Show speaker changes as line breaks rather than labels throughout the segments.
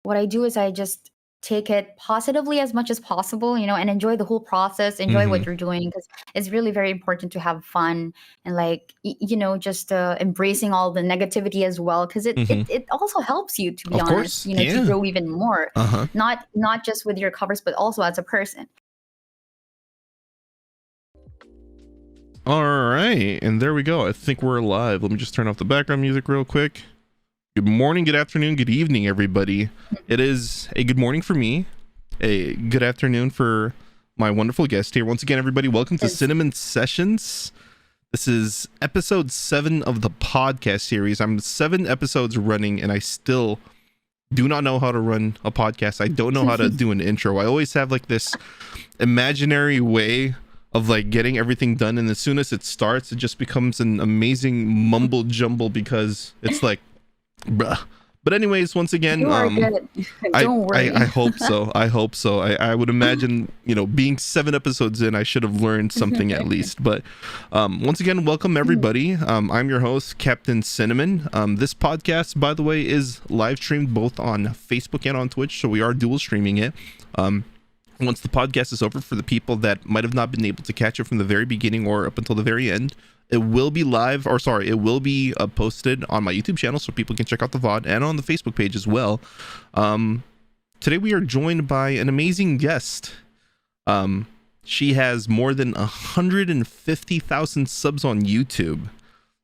what I do is I just take it positively as much as possible, and enjoy the whole process, enjoy
Mm-hmm.
what you're doing, because it's really very important to have fun and like just embracing all the negativity as well, because it,
Mm-hmm.
it it also helps you, to be
Of
honest,
course.
to
Yeah.
grow even more,
Uh-huh.
not just with your covers, but also as a person.
All right, and there we go. I think we're live. Let me just turn off the background music real quick. Good morning, good afternoon, good evening, everybody. It is a good morning for me, a good afternoon for my wonderful guest here. Once again, everybody, welcome to Cinnamon Sessions. This is episode 7 of the podcast series. I'm 7 episodes running, and I still do not know how to run a podcast. I don't know how to do an intro. I always have like this imaginary way of like getting everything done, and as soon as it starts, it just becomes an amazing mumble jumble because it's like bruh. But anyways, once again,
You are good. Don't worry.
I hope so. I would imagine, being 7 episodes in, I should have learned something at least. But once again, welcome everybody. I'm your host, CptCinnamon. This podcast, by the way, is live streamed both on Facebook and on Twitch, so we are dual streaming it. Once the podcast is over, for the people that might have not been able to catch it from the very beginning or up until the very end, it will be posted on my YouTube channel so people can check out the VOD, and on the Facebook page as well. Today we are joined by an amazing guest. She has more than 150,000 subs on YouTube.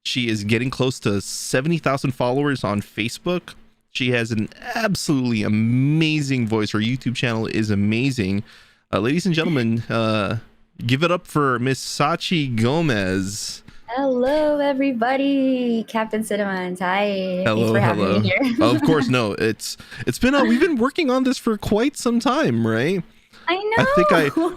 She is getting close to 70,000 followers on Facebook. She has an absolutely amazing voice. Her YouTube channel is amazing. Ladies and gentlemen, give it up for Miss Sachi Gomez.
Hello, everybody. CptCinnamon. Hi.
Hello,
Thanks for having me here.
Of course, no. It's been we've been working on this for quite some time, right?
I know.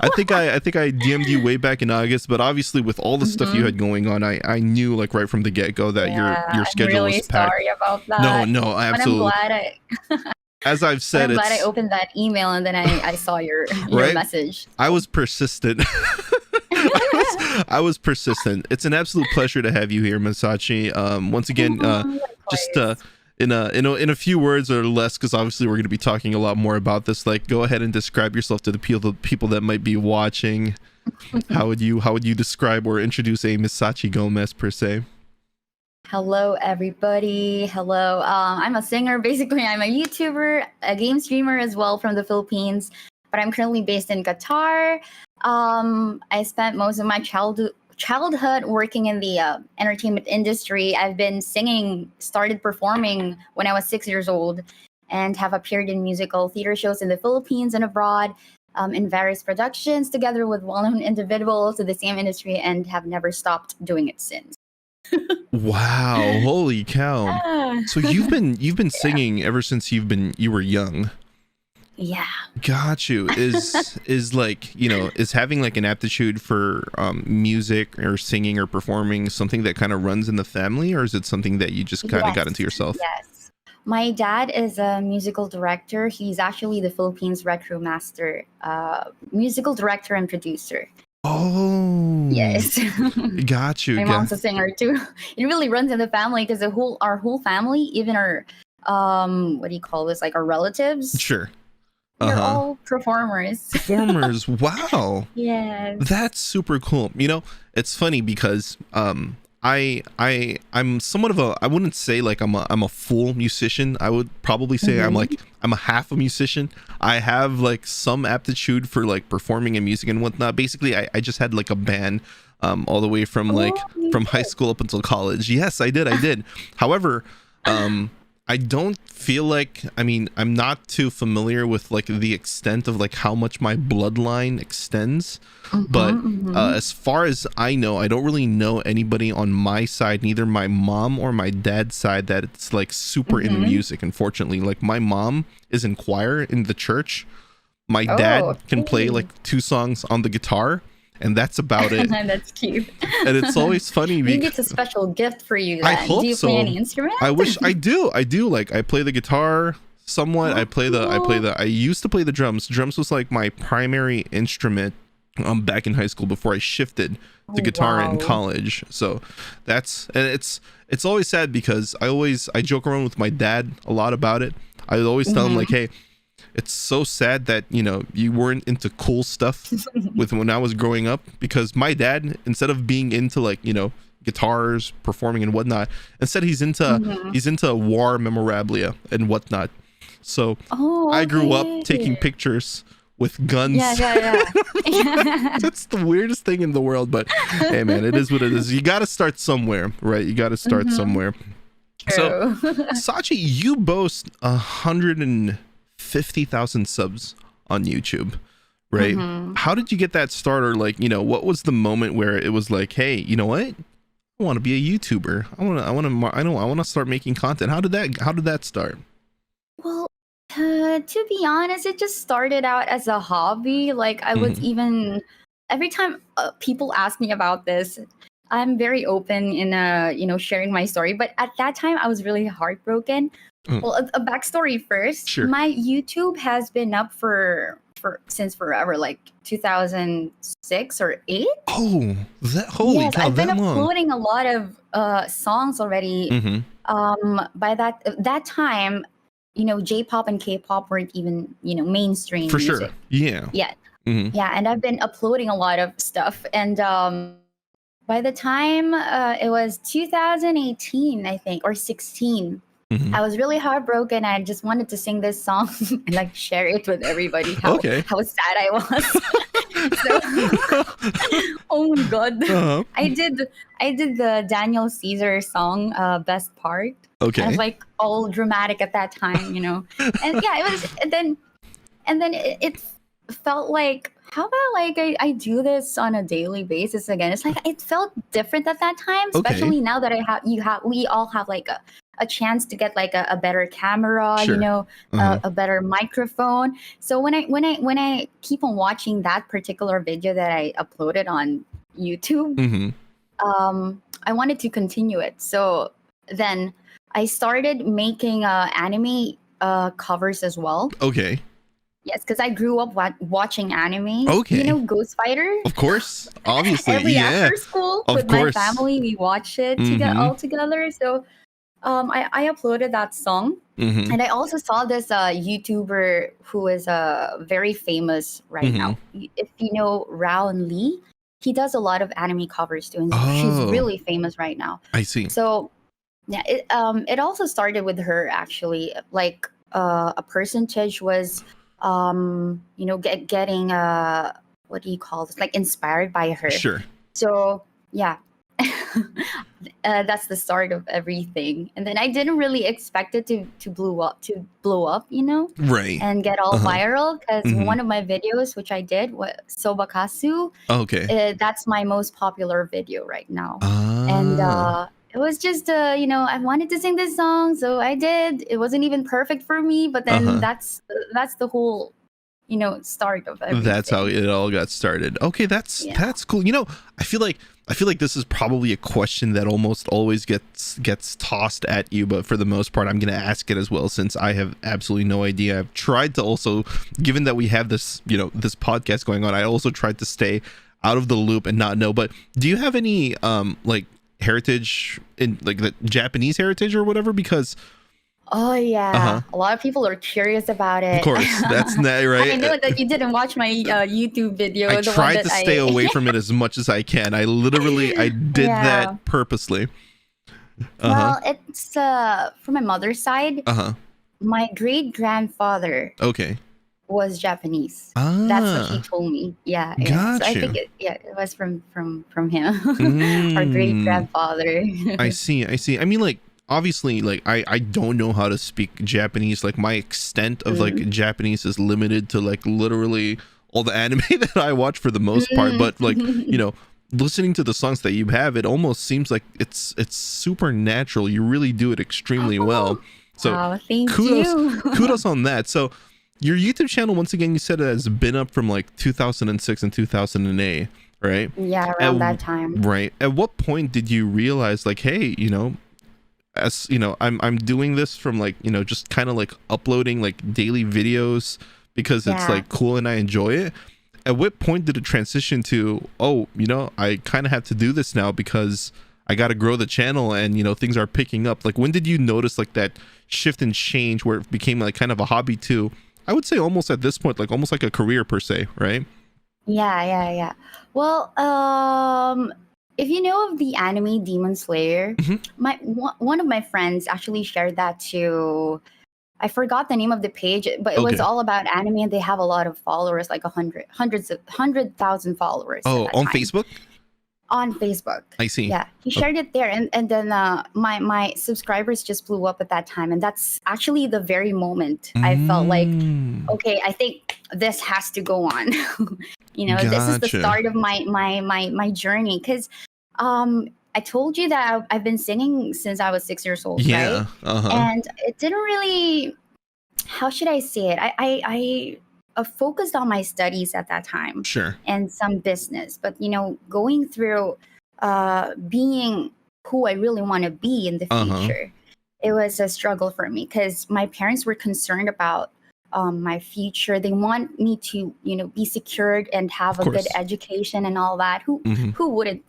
I think I DM'd you way back in August, but obviously with all the stuff you had going on, I knew like right from the get-go that your schedule was packed.
I'm really sorry about that.
No, absolutely.
But I'm glad
as I've said,
I'm glad I opened that email and then I saw your
right?
message.
I was persistent. I was persistent. It's an absolute pleasure to have you here, Masachi. Once again, just in a few words or less, because obviously we're going to be talking a lot more about this. Like, go ahead and describe yourself to the people that might be watching. How would you describe or introduce a Miss Sachi Gomez per se?
Hello, everybody. Hello. I'm a singer. Basically, I'm a YouTuber, a game streamer as well from the Philippines, but I'm currently based in Qatar. I spent most of my childhood working in the entertainment industry. I've been started performing when I was 6 years old, and have appeared in musical theater shows in the Philippines and abroad, in various productions together with well-known individuals in the same industry, and have never stopped doing it since.
Wow, holy cow. So you've been singing ever since you were young.
Yeah.
Got you. Is like, is having like an aptitude for music or singing or performing something that kind of runs in the family, or is it something that you just kind of got into yourself?
Yes. My dad is a musical director. He's actually the Philippines Retro Master, musical director and producer.
Oh.
Yes.
Got you.
My mom's a singer too. It really runs in the family because our whole family, even our what do you call this? Like our relatives.
Sure.
They're all performers.
Wow.
Yes.
That's super cool. It's funny because I'm somewhat of I wouldn't say like I'm a full musician. I would probably say I'm a half a musician. I have like some aptitude for like performing and music and whatnot. Basically, I just had like a band all the way from from high school up until college. Yes, I did. However, I don't feel like, I'm not too familiar with like the extent of like how much my bloodline extends, but as far as I know, I don't really know anybody on my side, neither my mom or my dad's side, that it's like super into music. Unfortunately, like my mom is in choir in the church. My dad can play like 2 songs on the guitar, and that's about it.
That's cute.
And it's always funny because
maybe it's a special gift for you then.
I hope
do you play any instrument?
I wish I do. Like I play the guitar somewhat. I used to play the drums. Drums was like my primary instrument back in high school before I shifted to guitar in college. So it's always sad because I joke around with my dad a lot about it. I would always tell him like, hey, it's so sad that, you know, you weren't into cool stuff with when I was growing up, because my dad, instead of being into like, you know, guitars, performing and whatnot, instead he's into war memorabilia and whatnot. So I grew up taking pictures with guns.
Yeah.
That's the weirdest thing in the world, but hey man, it is what it is. You got to start somewhere, right? You got to start somewhere.
True.
So Sachi, you boast 150,000 subs on YouTube, right? How did you get that start? Or like, you know, what was the moment where it was like, hey, you know what, I want to be a YouTuber, I want to start making content? How did that start?
Well, to be honest, it just started out as a hobby. Like I was even every time people ask me about this, I'm very open in you know, sharing my story. But at that time, I was really heartbroken. Well, a bacory first.
Sure.
My YouTube has been up for since forever, like 2006 or 8.
Oh, holy cow!
I've been
that long.
uploading a lot of songs already. By that time, you know, J-pop and K-pop weren't even, you know, mainstream
For
music.
sure. Yeah.
Yeah. Yeah, and I've been uploading a lot of stuff. And by the time it was 2018, I think, or 16, I was really heartbroken. I just wanted to sing this song and like share it with everybody. How sad I was. So, oh my god, I did the Daniel Caesar song, Best Part.
Okay.
I was like all dramatic at that time, you know. And yeah, it was. And then it felt like, how about like I do this on a daily basis again? It's like it felt different at that time, especially now that we all have like a chance to get like a better camera, you know, a better microphone. So when I keep on watching that particular video that I uploaded on YouTube, I wanted to continue it. So then I started making anime covers as well.
Okay.
Yes, because I grew up watching anime.
Okay.
You know, Ghost Fighter?
Of course. Obviously.
Every after school with my family, we watch it all together. So I uploaded that song. And I also saw this YouTuber who is very famous right now. If you know Raon Lee, he does a lot of anime covers too. And she's really famous right now.
I see.
So yeah, it also started with her actually. Like a percentage was you know, getting what do you call this, like inspired by her.
Sure.
So yeah, that's the start of everything. And then I didn't really expect it to blow up, you know,
right,
and get all viral, because one of my videos, which I did, was Sobakasu. That's my most popular video right now. And it was just you know, I wanted to sing this song, so I did. It wasn't even perfect for me, but then that's the whole, you know, start of everything.
That's how it all got started. Okay, that's cool. You know, I feel like this is probably a question that almost always gets tossed at you, but for the most part, I'm going to ask it as well, since I have absolutely no idea. I've tried to also, given that we have this, you know, this podcast going on, I also tried to stay out of the loop and not know. But do you have any like heritage in like the Japanese heritage or whatever? Because
a lot of people are curious about it.
Of course, that's not right.
I know that you didn't watch my YouTube video.
I tried to stay away from it as much as I can. I did that purposely.
Well, it's from my mother's side. My great grandfather was Japanese. That's what he told me. Yeah. So I think it was from him. Our great grandfather.
I see. I mean, like, obviously, like I don't know how to speak Japanese. Like my extent of like Japanese is limited to like literally all the anime that I watch for the most part. But like, you know, listening to the songs that you have, it almost seems like it's super natural. You really do it extremely well. So kudos on that. So your YouTube channel, once again, you said it has been up from like 2006 and 2008, right?
Yeah, around that time.
Right. At what point did you realize like, hey, you know, as you know, I'm doing this from like, you know, just kind of like uploading like daily videos because it's like cool and I enjoy it? At what point did it transition to, oh, you know, I kind of have to do this now because I got to grow the channel, and things are picking up. Like, when did you notice like that shift and change where it became like kind of a hobby too? I would say almost at this point, like almost like a career per se, right?
Yeah. Well, if you know of the anime Demon Slayer, one of my friends actually shared that to. I forgot the name of the page, but it was all about anime, and they have a lot of followers, like 100,000 followers.
Oh,
at that
on
time.
Facebook?
On Facebook.
I see.
Yeah, he shared it there, and then my subscribers just blew up at that time, and that's actually the very moment I felt like, okay, I think this has to go on. This is the start of my journey, because I told you that I've been singing since I was 6 years old, right? And it didn't really, how should I say it? I focused on my studies at that time,
sure,
and some business. But going through being who I really want to be in the future, it was a struggle for me, because my parents were concerned about my future. They want me to be secured and have a good education and all that. Who wouldn't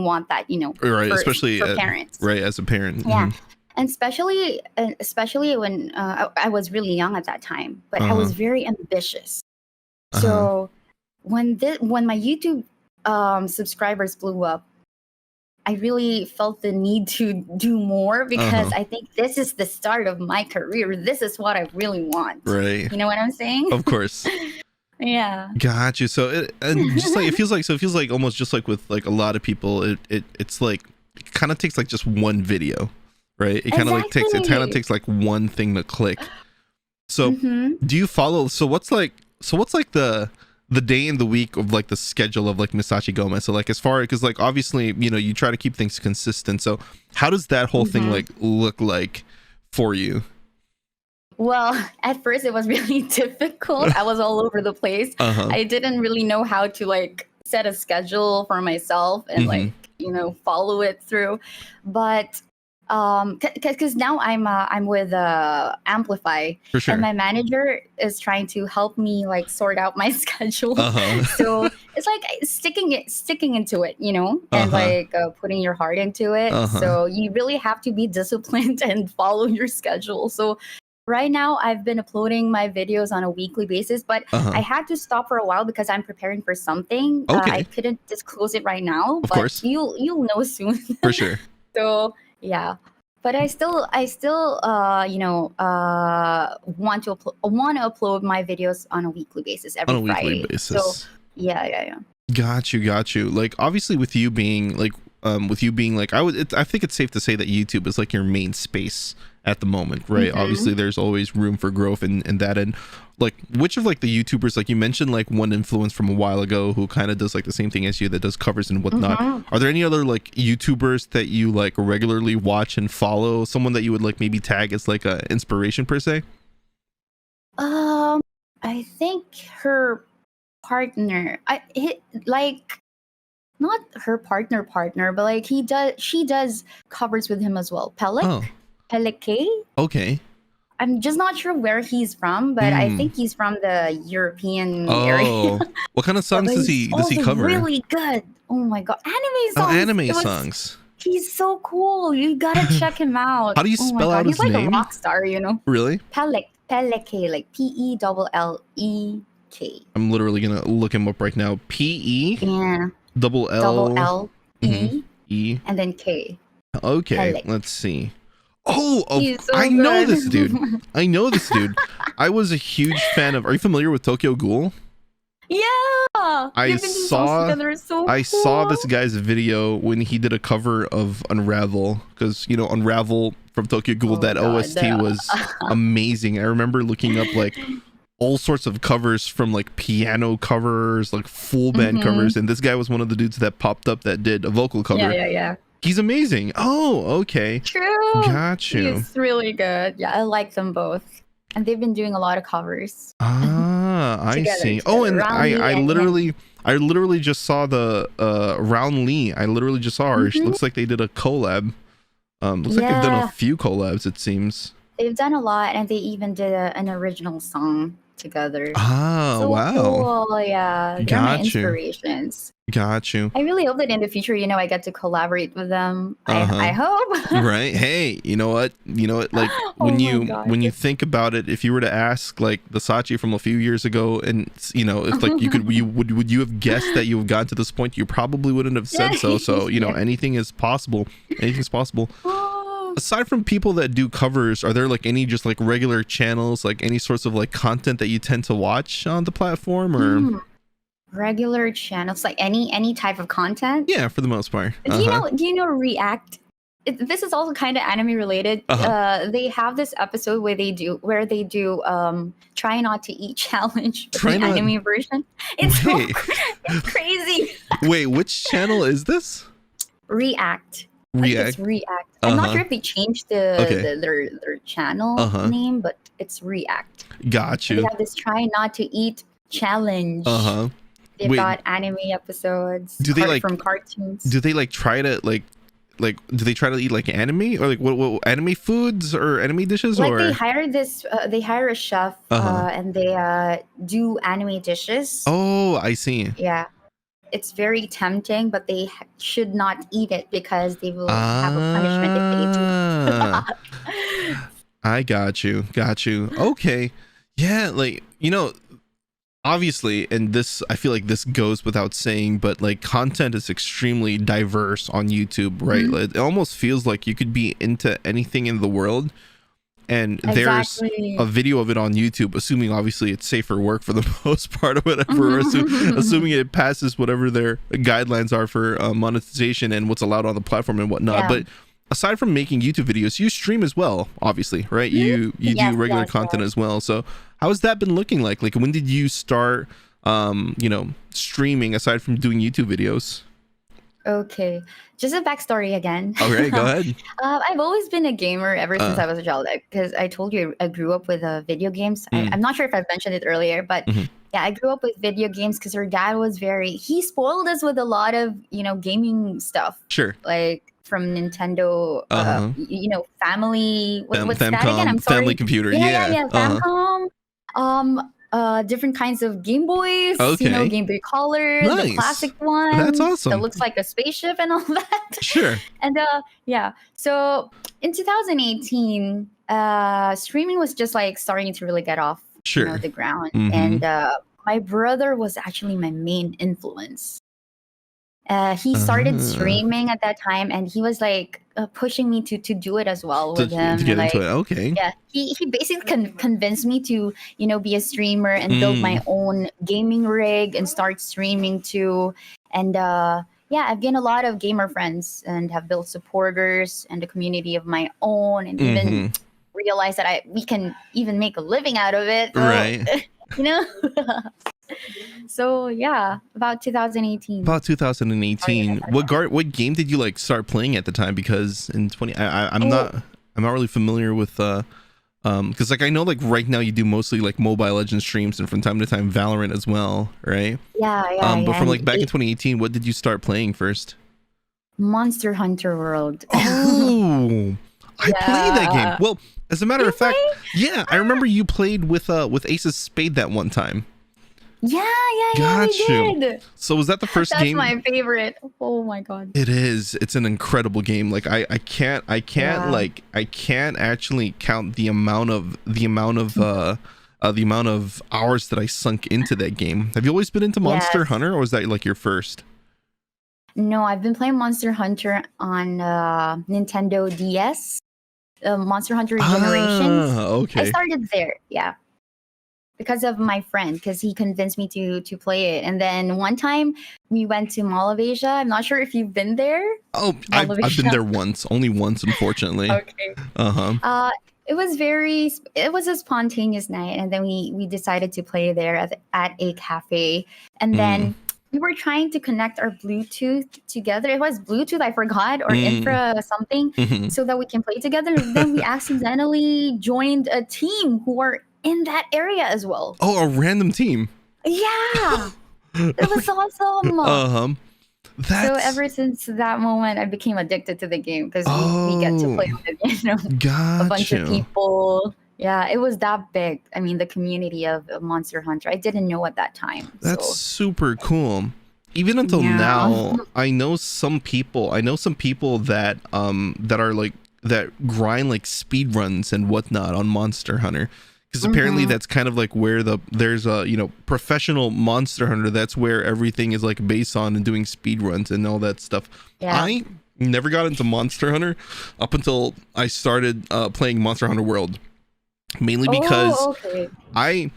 want that,
right?
for,
Especially
for parents,
right? As a parent,
yeah. And especially when I was really young at that time, but I was very ambitious. So when my YouTube subscribers blew up, I really felt the need to do more, because I think this is the start of my career. This is what I really want.
Right.
You know what I'm saying?
Of course.
Yeah.
Got you. So it feels like almost just like with like a lot of people, it's like it kind of takes like just one video, right? It kind of takes like one thing to click. So do you follow? So what's like the day in the week of like the schedule of like Miss Sachi Gomez? So like, as far, because like obviously you try to keep things consistent. So how does that whole thing like look like for you?
Well, at first it was really difficult. I was all over the place. I didn't really know how to like set a schedule for myself and like follow it through. But because now I'm with Amplify,
for sure,
and my manager is trying to help me like sort out my schedule. So it's like sticking into it, and like putting your heart into it. So you really have to be disciplined and follow your schedule. So right now I've been uploading my videos on a weekly basis, but I had to stop for a while because I'm preparing for something. I couldn't disclose it right now,
of
but
course
you'll know soon.
For sure.
So yeah, but I still want to upload my videos on a weekly basis every Friday. So yeah.
Got you. Like, obviously with you being like I think it's safe to say that YouTube is like your main space at the moment, right? Obviously there's always room for growth in that. And like, which of like the YouTubers, like you mentioned like one influence from a while ago who kind of does like the same thing as you, that does covers and whatnot, are there any other like YouTubers that you like regularly watch and follow, someone that you would like maybe tag as like a inspiration per se?
I think her partner, not her partner, but like she does covers with him as well. Pelek.
Okay.
I'm just not sure where he's from, but I think he's from the European area.
What kind of songs does he cover?
Really good. Oh my god, anime songs.
Anime songs.
He's so cool. You gotta check him out.
How do you spell out his name?
He's like a rock star,
Really?
Pelek, like PELLEK.
I'm literally gonna look him up right now. PE.
Yeah.
Double L
E and then K.
Okay,
Pelek.
let's see.
So
I know
good.
this dude. I was a huge fan of. Are you familiar with Tokyo Ghoul?
Yeah.
I saw this guy's video when he did a cover of Unravel, because Unravel from Tokyo Ghoul, that OST was amazing. I remember looking up like all sorts of covers, from like piano covers, like full band covers, and this guy was one of the dudes that popped up that did a vocal cover.
Yeah.
He's amazing. Oh, okay.
True.
Got you.
He's really good. Yeah, I like them both. And they've been doing a lot of covers.
I see. Oh, and I literally just saw the Round Lee. I literally just saw her. She looks like they did a collab. Looks like they've done a few collabs, it seems.
they've done a lot, and they even did an original song together.
Ah,
So
wow.
cool. Yeah, they're my
Got you.
inspirations.
Got you.
I really hope that in the future, I get to collaborate with them. I
Uh-huh.
hope.
Right. Hey, you know what? You know what? Like
Oh
when
my
you
gosh.
when you think about it, if you were to ask like the Sachi from a few years ago, and if like you could, would you have guessed that you have gotten to this point? You probably wouldn't have said so. So
Yeah.
anything is possible. Anything's possible.
Oh,
Aside from people that do covers, are there like any just like regular channels, like any sorts of like content that you tend to watch on the platform, or
regular channels, like any type of content.
yeah, for the most part.
Do you know React? This is also kind of anime related. They have this episode where they do try not to eat challenge, but
Try
the
not-
anime version. It's
Wait.
it's crazy.
Wait, which channel is this?
React. Like, it's React. I'm not sure if they changed their channel name, but it's React.
Got
They
you.
have this try not to eat challenge. They've
Wait.
got anime episodes.
Do they
from cartoons?
Do they like try to like do they try to eat like anime, or like what anime foods or anime dishes,
Like
or
they hire a chef and they do anime dishes.
Oh, I see.
Yeah. It's very tempting, but they should not eat it because they will have a punishment if they do.
I got you. Okay. Yeah, like obviously, and this, I feel like this goes without saying, but like content is extremely diverse on YouTube, right? It almost feels like you could be into anything in the world, and there's a video of it on YouTube, assuming obviously it's safe for work for the most part, or whatever, assuming it passes whatever their guidelines are for monetization and what's allowed on the platform and whatnot. But aside from making YouTube videos, you stream as well, obviously, right? You do regular content as well. So how has that been looking like? Like, when did you start streaming aside from doing YouTube videos?
Okay, just a backstory again.
Okay, go ahead.
I've always been a gamer ever since I was a child, because I told you I grew up with video games. I'm not sure if I've mentioned it earlier, but yeah, I grew up with video games because our dad was he spoiled us with a lot of gaming stuff.
Sure.
Like from Nintendo, family. What's that again? I'm sorry.
Family computer.
Yeah. Famicom. Different kinds of Game Boys. Game Boy Color, the classic one.
That's awesome.
That looks like a spaceship and all that.
Sure.
And so in 2018, streaming was just like starting to really get off the ground. And my brother was actually my main influence. He started streaming at that time, and he was like pushing me to do it as well with him.
To get into it. Okay.
Yeah, he basically convinced me to be a streamer and build my own gaming rig and start streaming too. And I've gained a lot of gamer friends and have built supporters and a community of my own, and even realized that we can even make a living out of it. So,
right.
So yeah, about 2018.
What game did you like start playing at the time? Because in I'm not really familiar with because like I know like right now you do mostly like Mobile Legends streams, and from time to time Valorant as well, right?
Yeah.
But from like back in 2018, what did you start playing first?
Monster Hunter World.
Oh, I played that game. Well, as a matter of fact, yeah, I remember you played with Ace's Spade that one time.
Yeah,
Got
we
you.
did.
So was that the first game?
That's my favorite. Oh my god.
It is. It's an incredible game. Like I can't actually count the amount of hours that I sunk into that game. Have you always been into Monster Hunter, or was that like your first?
No, I've been playing Monster Hunter on Nintendo DS. Monster Hunter Generations.
Okay.
I started there. Yeah. Because of my friend, because he convinced me to play it. And then one time we went to Mall of Asia. I'm not sure if you've been there.
Oh, I've been there only once, unfortunately.
Okay. It was a spontaneous night, and then we decided to play there at a cafe. And then we were trying to connect our Bluetooth together. It was Bluetooth, I forgot, or infra something, so that we can play together. And then we accidentally joined a team who are in that area as well.
Oh, a random team.
Yeah. It was awesome. So
That's
ever since that moment, I became addicted to the game because we get to
oh,
play with, a bunch
got
of
you.
people. Yeah, it was that big. I mean, the community of Monster Hunter. I didn't know at that time.
That's
So
super cool. Even until
yeah.
now, I know some people. I know some people that that are like that grind like speed runs and whatnot on Monster Hunter. Because apparently
Hmm.
that's kind of like where there's a professional Monster Hunter. That's where everything is like based on and doing speed runs and all that stuff.
Yeah.
I never got into Monster Hunter up until I started playing Monster Hunter World, mainly because
Oh, okay.
I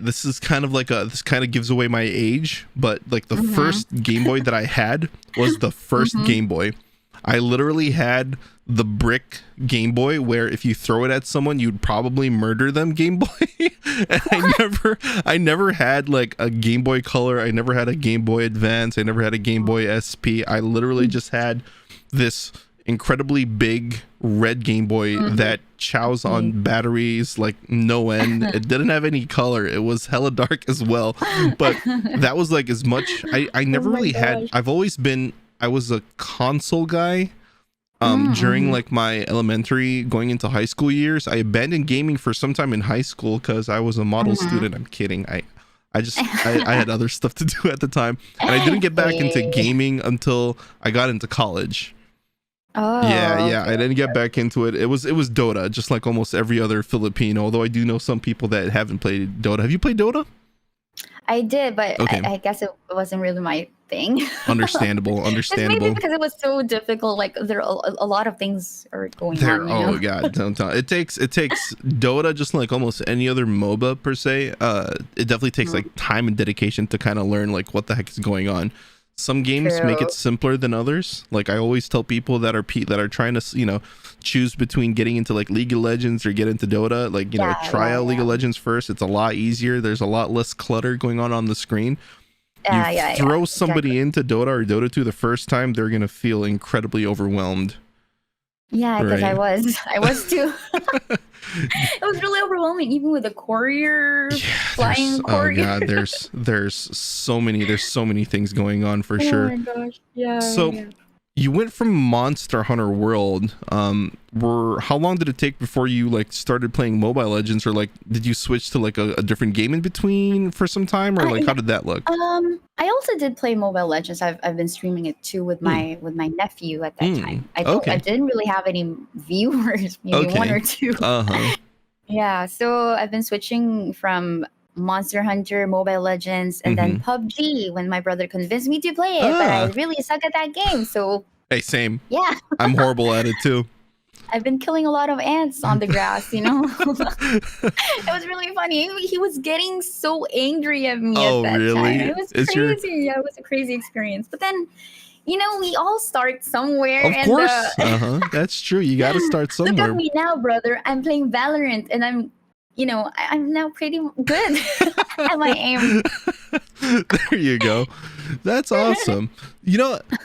this is kind of like this kind of gives away my age, but like the
Mm-hmm.
first Game Boy that I had was the first
Mm-hmm.
Game Boy. I literally had the brick Game Boy where if you throw it at someone you'd probably murder them Game Boy. And I never had like a Game Boy Color, I never had a Game Boy Advance, I never had a Game Boy SP. I literally just had this incredibly big red Game Boy
Mm-hmm.
that chows on batteries like no end. It didn't have any color. It was hella dark as well. But that was like as much I
Oh
never
my
really had.
gosh.
I was a console guy during
Mm-hmm.
like my elementary going into high school years. I abandoned gaming for some time in high school because I was a model
Mm-hmm.
student. I'm kidding. I had other stuff to do at the time, and I didn't get back into
Hey.
gaming until I got into college. Yeah,
Oh,
yeah,
okay.
I didn't get back into it. It was Dota, just like almost every other Filipino. Although I do know some people that haven't played Dota. Have you played Dota?
I did, but
Okay,
I guess it wasn't really my thing.
understandable,
It's maybe
understandable.
because it was so difficult. Like there are a lot of things are going
There,
on,
oh god, don't tell. It takes Dota just like almost any other MOBA per se. It definitely takes like
Mm,
time and dedication to kind of learn like what the heck is going on. Some games make it
true.
simpler than others. Like I always tell people that are trying to choose between getting into like League of Legends or get into Dota. Like
Yeah,
try
yeah,
out League of
yeah.
Legends first. It's a lot easier. There's a lot less clutter going on the screen. You
Yeah, yeah, yeah.
throw
Exactly.
somebody into Dota or Dota 2 the first time, they're gonna feel incredibly overwhelmed.
Yeah, because I
Right.
was. I was too. It was really overwhelming, even with the courier,
Yeah, there's
flying
oh
courier.
god, there's so many things going on for
Oh
sure.
my gosh. Yeah,
So
yeah.
you went from Monster Hunter World. Were how long did it take before you like started playing Mobile Legends, or like did you switch to like a different game in between for some time, or like
Yeah.
how did that look?
I also did play Mobile Legends. I've been streaming it too with
Mm,
my nephew at that
mm,
time. I
okay,
didn't really have any viewers, maybe one
okay,
or two.
uh-huh.
Yeah, so I've been switching from Monster Hunter, Mobile Legends, and then
Mm-hmm.
PUBG when my brother convinced me to play it, but I
Ah,
really suck at that game. So
hey, same.
yeah,
I'm horrible at it too.
I've been killing a lot of ants on the grass. It was really funny. He was getting so angry at me at
Oh,
that time.
really?
It was
Is your
crazy. Yeah, it was a crazy experience. But then, we all start somewhere,
Of
and
course. Uh-huh. That's true. You got to start
look at
somewhere.
me now, brother. I'm playing Valorant, and I'm now pretty good at my aim.
There you go. That's awesome.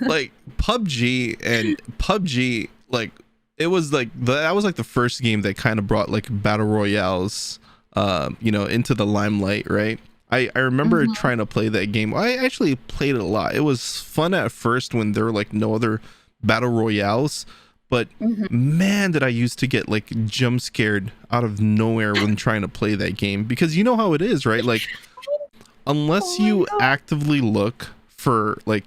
Like PUBG, like it was like that was like the first game that kind of brought like battle royales, into the limelight, right? I remember
Mhm,
trying to play that game. I actually played it a lot. It was fun at first when there were like no other battle royales, but
mhm.
man, did I used to get like jump scared out of nowhere when trying to play that game, because you know how it is, right? Like
Oh
unless
my
you
god.
actively look for like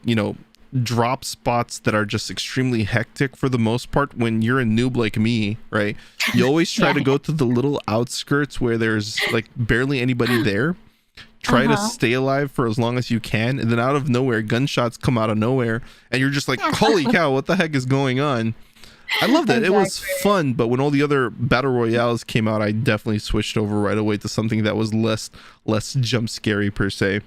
drop spots that are just extremely hectic for the most part when you're a noob like me, right? You always try
Yeah.
to go to the little outskirts where there's like barely anybody there, try to
Uh-huh.
stay alive for as long as you can, and then out of nowhere gunshots come out of nowhere and you're just like, holy cow, what the heck is going on? I love that. It was
Exactly.
fun, but when all the other battle royales came out, I definitely switched over right away to something that was less jump scary per se.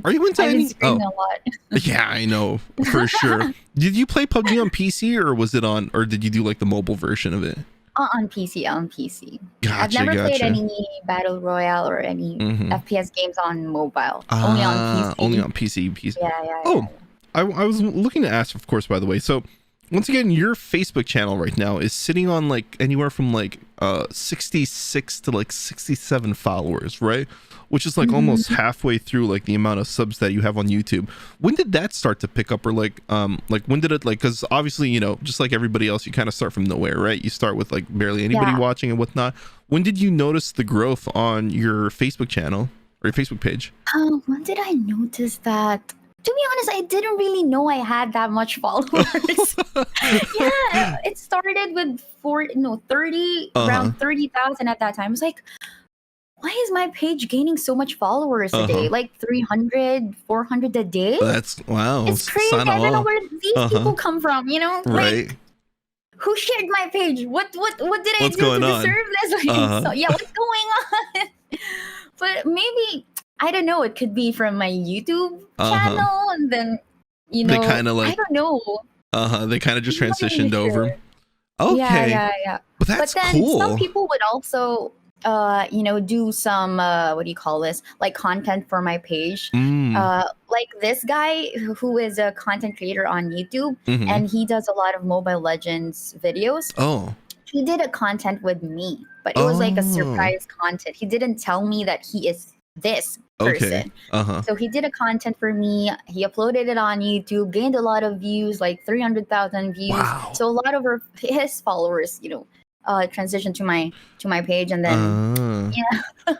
Are you into
I've been
any?
screaming
Oh,
a lot.
yeah, I know for sure. Did you play PUBG on PC, or was it on, or did you do like the mobile version of it?
On PC, on PC. I've
Gotcha,
never played
gotcha.
any battle royale or any
Mm-hmm.
FPS games on mobile. Only on
Only
PC.
on PC.
Yeah, yeah,
Oh,
yeah.
I was looking to ask, of course, by the way. So, once again, your Facebook channel right now is sitting on like anywhere from like 66 to like 67 followers, right? Which is like almost halfway through like the amount of subs that you have on YouTube. When did that start to pick up, or like when did it, like, because obviously, you know, just like everybody else, you kind of start from nowhere, right? You start with like barely anybody watching and whatnot. When did you notice the growth on your Facebook channel or your Facebook page?
When did I notice that? To be honest, I didn't really know I had that much followers. Yeah, it started with 30, around 30,000 at that time. I was like, why is my page gaining so much followers a day? Like 300, 400 a day?
That's wow.
It's crazy. I don't know where these people come from, you know?
Right.
Like, who shared my page? What did I
What's
do
going
to
on?
deserve this? Like, so, yeah, what's going on? But maybe, I don't know, it could be from my YouTube channel, and then, you know,
they kind of like,
I don't know.
They kind of just
I'm not really
transitioned over.
sure.
Okay.
Yeah.
But that's
then
cool.
some people would also, you know, do some, what do you call this? Like content for my page. Like this guy who is a content creator on YouTube, and he does a lot of Mobile Legends videos.
Oh.
He did a content with me, but it was like a surprise content. He didn't tell me that he is this person. So he did a content for me. He uploaded it on YouTube, gained a lot of views, like 300,000 views.
Wow.
So a lot of his followers, you know, transitioned to my page, and then
Oh,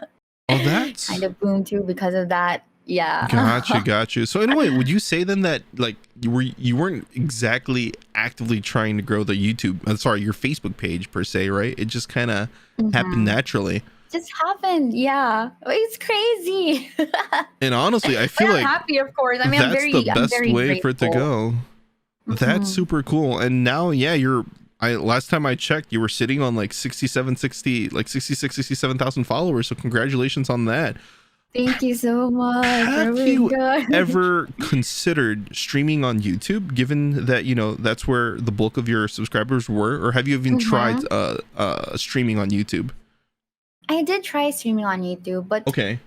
that's
kind of boomed too because of that. Yeah.
Got you. So anyway, would you say then that like you weren't exactly actively trying to grow the YouTube, your Facebook page per se, right? It just kind of happened naturally.
Just happened, yeah. It's crazy.
And honestly, I feel like
I'm happy, of course. I mean,
that's the best way
grateful
for it to go. That's super cool. And now, yeah, last time I checked, you were sitting on like 67,000 followers. So congratulations on that.
Thank you so much.
Have you ever considered streaming on YouTube, given that, you know, that's where the bulk of your subscribers were? Or have you even tried streaming on YouTube?
I did try streaming on YouTube, but
okay.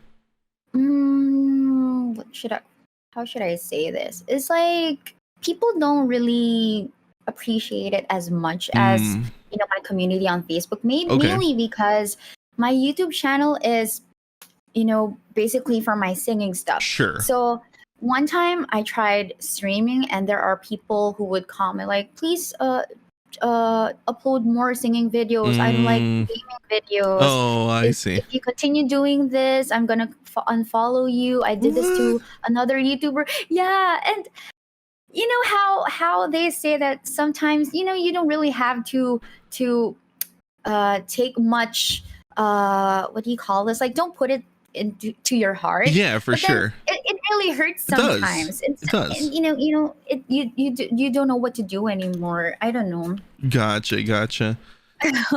How should I say this? It's like people don't really appreciate it as much as, you know, my community on Facebook. Mainly because my YouTube channel is, you know, basically for my singing stuff.
Sure.
So one time I tried streaming, and there are people who would comment like, please upload more singing videos. I don't like gaming videos.
Oh, I see.
If you continue doing this, I'm gonna unfollow you. I did this to another YouTuber. Yeah, and you know how they say that sometimes, you know, you don't really have to take much, what do you call this? Like, don't put it into your heart.
Yeah, for sure.
It really hurts sometimes.
It does.
And, you know, you don't know what to do anymore. I don't know.
Gotcha.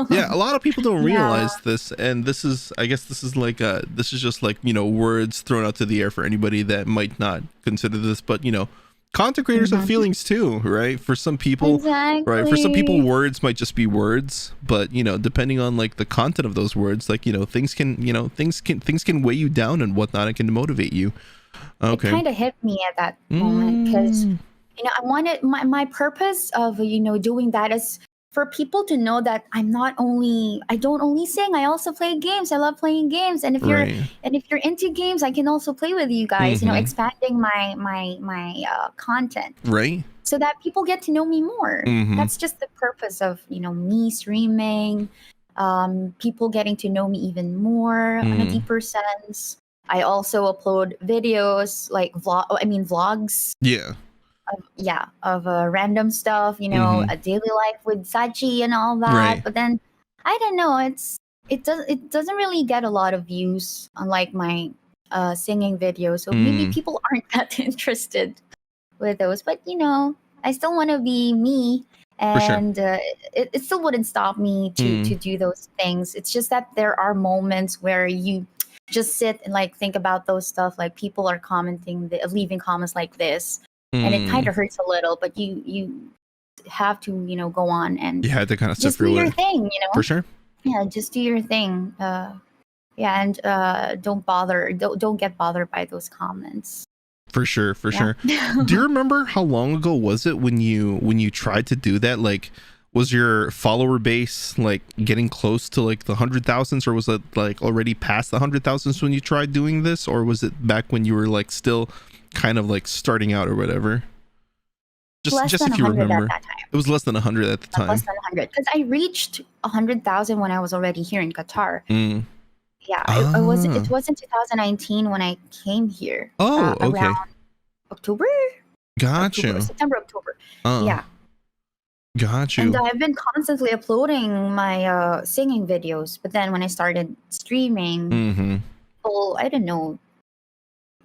Yeah, a lot of people don't realize this, and this is just like, you know, words thrown out to the air for anybody that might not consider this, but you know, content creators have feelings too, right? For some people, right? For some people, words might just be words, but you know, depending on like the content of those words, like, you know, things can weigh you down and whatnot. It can motivate you. Okay.
It kind of hit me at that moment because, you know, I wanted my purpose of, you know, doing that is for people to know that I don't only sing, I also play games. I love playing games, and if you're into games, I can also play with you guys. You know, expanding my content,
right?
So that people get to know me more. That's just the purpose of, you know, me streaming. People getting to know me even more on a deeper sense. I also upload videos like vlogs. Of random stuff, you know, a daily life with Sachi and all that.
Right.
But then I don't know, it doesn't really get a lot of views, unlike my singing videos. So maybe people aren't that interested with those. But you know, I still want to be me, and it still wouldn't stop me to do those things. It's just that there are moments where you just sit and like think about those stuff, like people are leaving comments like this. And it kind of hurts a little, but you have to, you know, go on and
you had to kind of
just do your thing, you know.
For sure.
Yeah, just do your thing. And don't get bothered by those comments.
For sure, for
Yeah.
sure. Do you remember how long ago was it when you tried to do that? Like, was your follower base like getting close to like the 100,000s, or was it like already past the 100,000s when you tried doing this, or was it back when you were like still kind of like starting out or whatever?
Less
Just
than
if you
100
remember,
at that time.
it was less than 100 at the time.
Less than 100 because I reached 100,000 when I was already here in Qatar.
Mm.
Yeah,
Ah.
it was in 2019 when I came here.
Oh, okay.
Around October,
Got
October,
you.
September, October.
Uh,
Yeah,
got
and
you.
I've been constantly uploading my singing videos. But then when I started streaming,
Mm-hmm.
well, I don't know.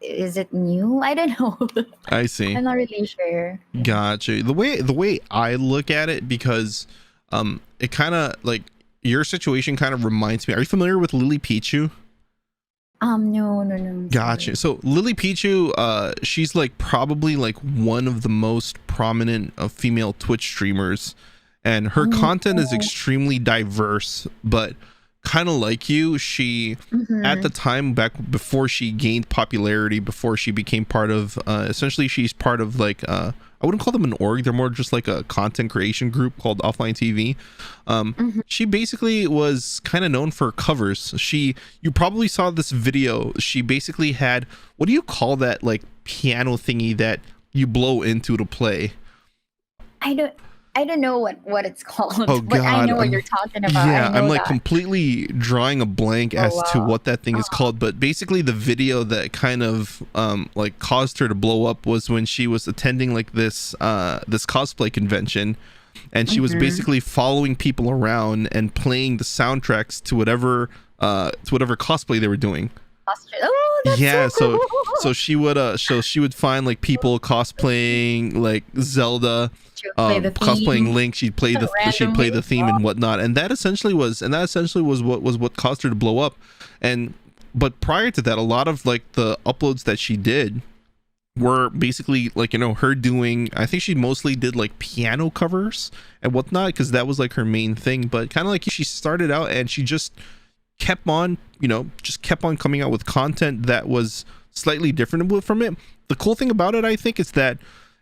Is it new? I don't know.
I see.
I'm not really sure.
Gotcha. The way I look at it, because it kind of like your situation kind of reminds me. Are you familiar with Lily Pichu?
No.
Gotcha. So Lily Pichu, she's like probably like one of the most prominent female Twitch streamers, and her content is extremely diverse, but kind of like you, she at the time, back before she gained popularity, before she became part of essentially she's part of like I wouldn't call them an org, they're more just like a content creation group called Offline TV. She basically was kind of known for covers. You probably saw this video. She basically had, what do you call that like piano thingy that you blow into to play?
I don't know what it's called,
Oh,
but I
God,
know what you're talking about.
Yeah,
I know
I'm like
that.
completely drawing a blank as to
wow.
what that thing is called. But basically, the video that kind of like caused her to blow up was when she was attending like this cosplay convention, and she was basically following people around and playing the soundtracks to whatever cosplay they were doing.
Oh, that's
Yeah,
so cool.
so she would find like people cosplaying like Zelda,
She would play the
cosplaying
theme
Link. She'd play the theme and whatnot, and that essentially was what caused her to blow up. But prior to that, a lot of like the uploads that she did were basically like, you know, her doing, I think she mostly did like piano covers and whatnot, because that was like her main thing. But kind of like she started out and she just kept on coming out with content that was slightly different from it. The cool thing about it, I think, is that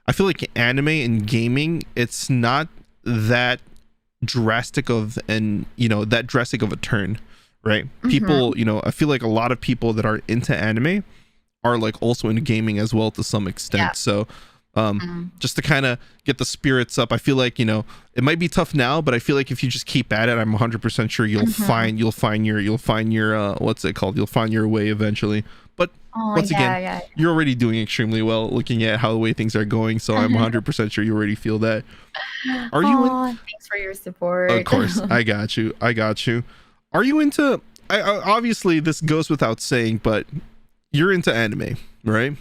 I feel like anime and gaming, it's not that drastic of a turn, right? People, you know, I feel like a lot of people that are into anime are like also into gaming as well to some extent.
Yeah.
So just to kind of get the spirits up, I feel like, you know, it might be tough now, but I feel like if you just keep at it, I'm 100% sure you'll find your what's it called, you'll find your way eventually. But once again, you're already doing extremely well looking at how the way things are going, so I'm 100% sure you already feel that. Are you
thanks for your support.
Of course. I got you. Are you into, obviously this goes without saying, but you're into anime, right?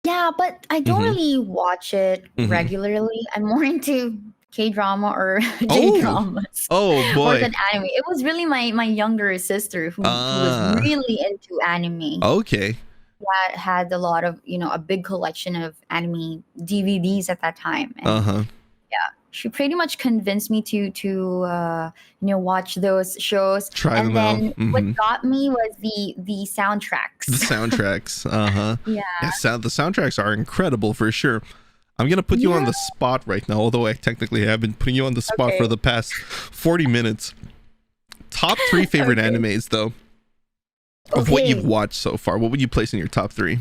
Yeah, but I don't really watch it regularly. I'm more into K-drama or J-dramas.
Oh
More
boy.
than anime. It was really my younger sister who was really into anime.
Okay.
That had a lot of, you know, a big collection of anime DVDs at that time. And yeah, she pretty much convinced me to you know, watch those shows.
Try them
out. And then
out.
what got me was the soundtracks.
The soundtracks.
Yeah.
The soundtracks are incredible for sure. I'm gonna put you on the spot right now, although I technically have been putting you on the spot for the past 40 minutes. Top 3 favorite animes though, of what you've watched so far. What would you place in your top 3?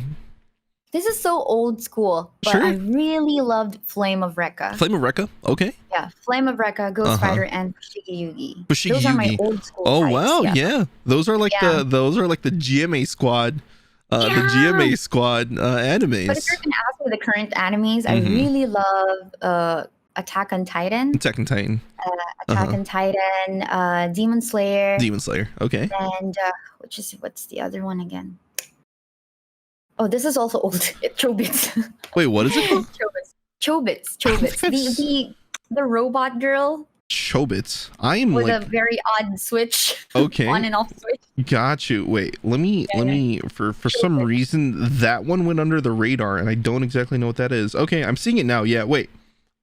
This is so old school, but I really loved Flame of Recca.
Flame of Recca? Okay.
Yeah, Flame of Recca, Ghost Fighter, and Fushigi Yugi.
Fushigi
Those are my
Yugi.
old school
Oh
types,
wow, yeah. Those are like the GMA squad, the GMA squad animes.
But if you're gonna ask me the current animes, I really love Attack on Titan.
Attack on Titan.
Attack on Titan, Demon Slayer.
Demon Slayer. Okay.
And what's the other one again? Oh, this is also old. Chobits.
Wait, what is it called?
Chobits. The robot girl.
Chobits. I am
with
like
a very odd switch.
Okay.
On and off switch.
Got you. Wait, let me for some reason that one went under the radar and I don't exactly know what that is. Okay, I'm seeing it now. Yeah, wait.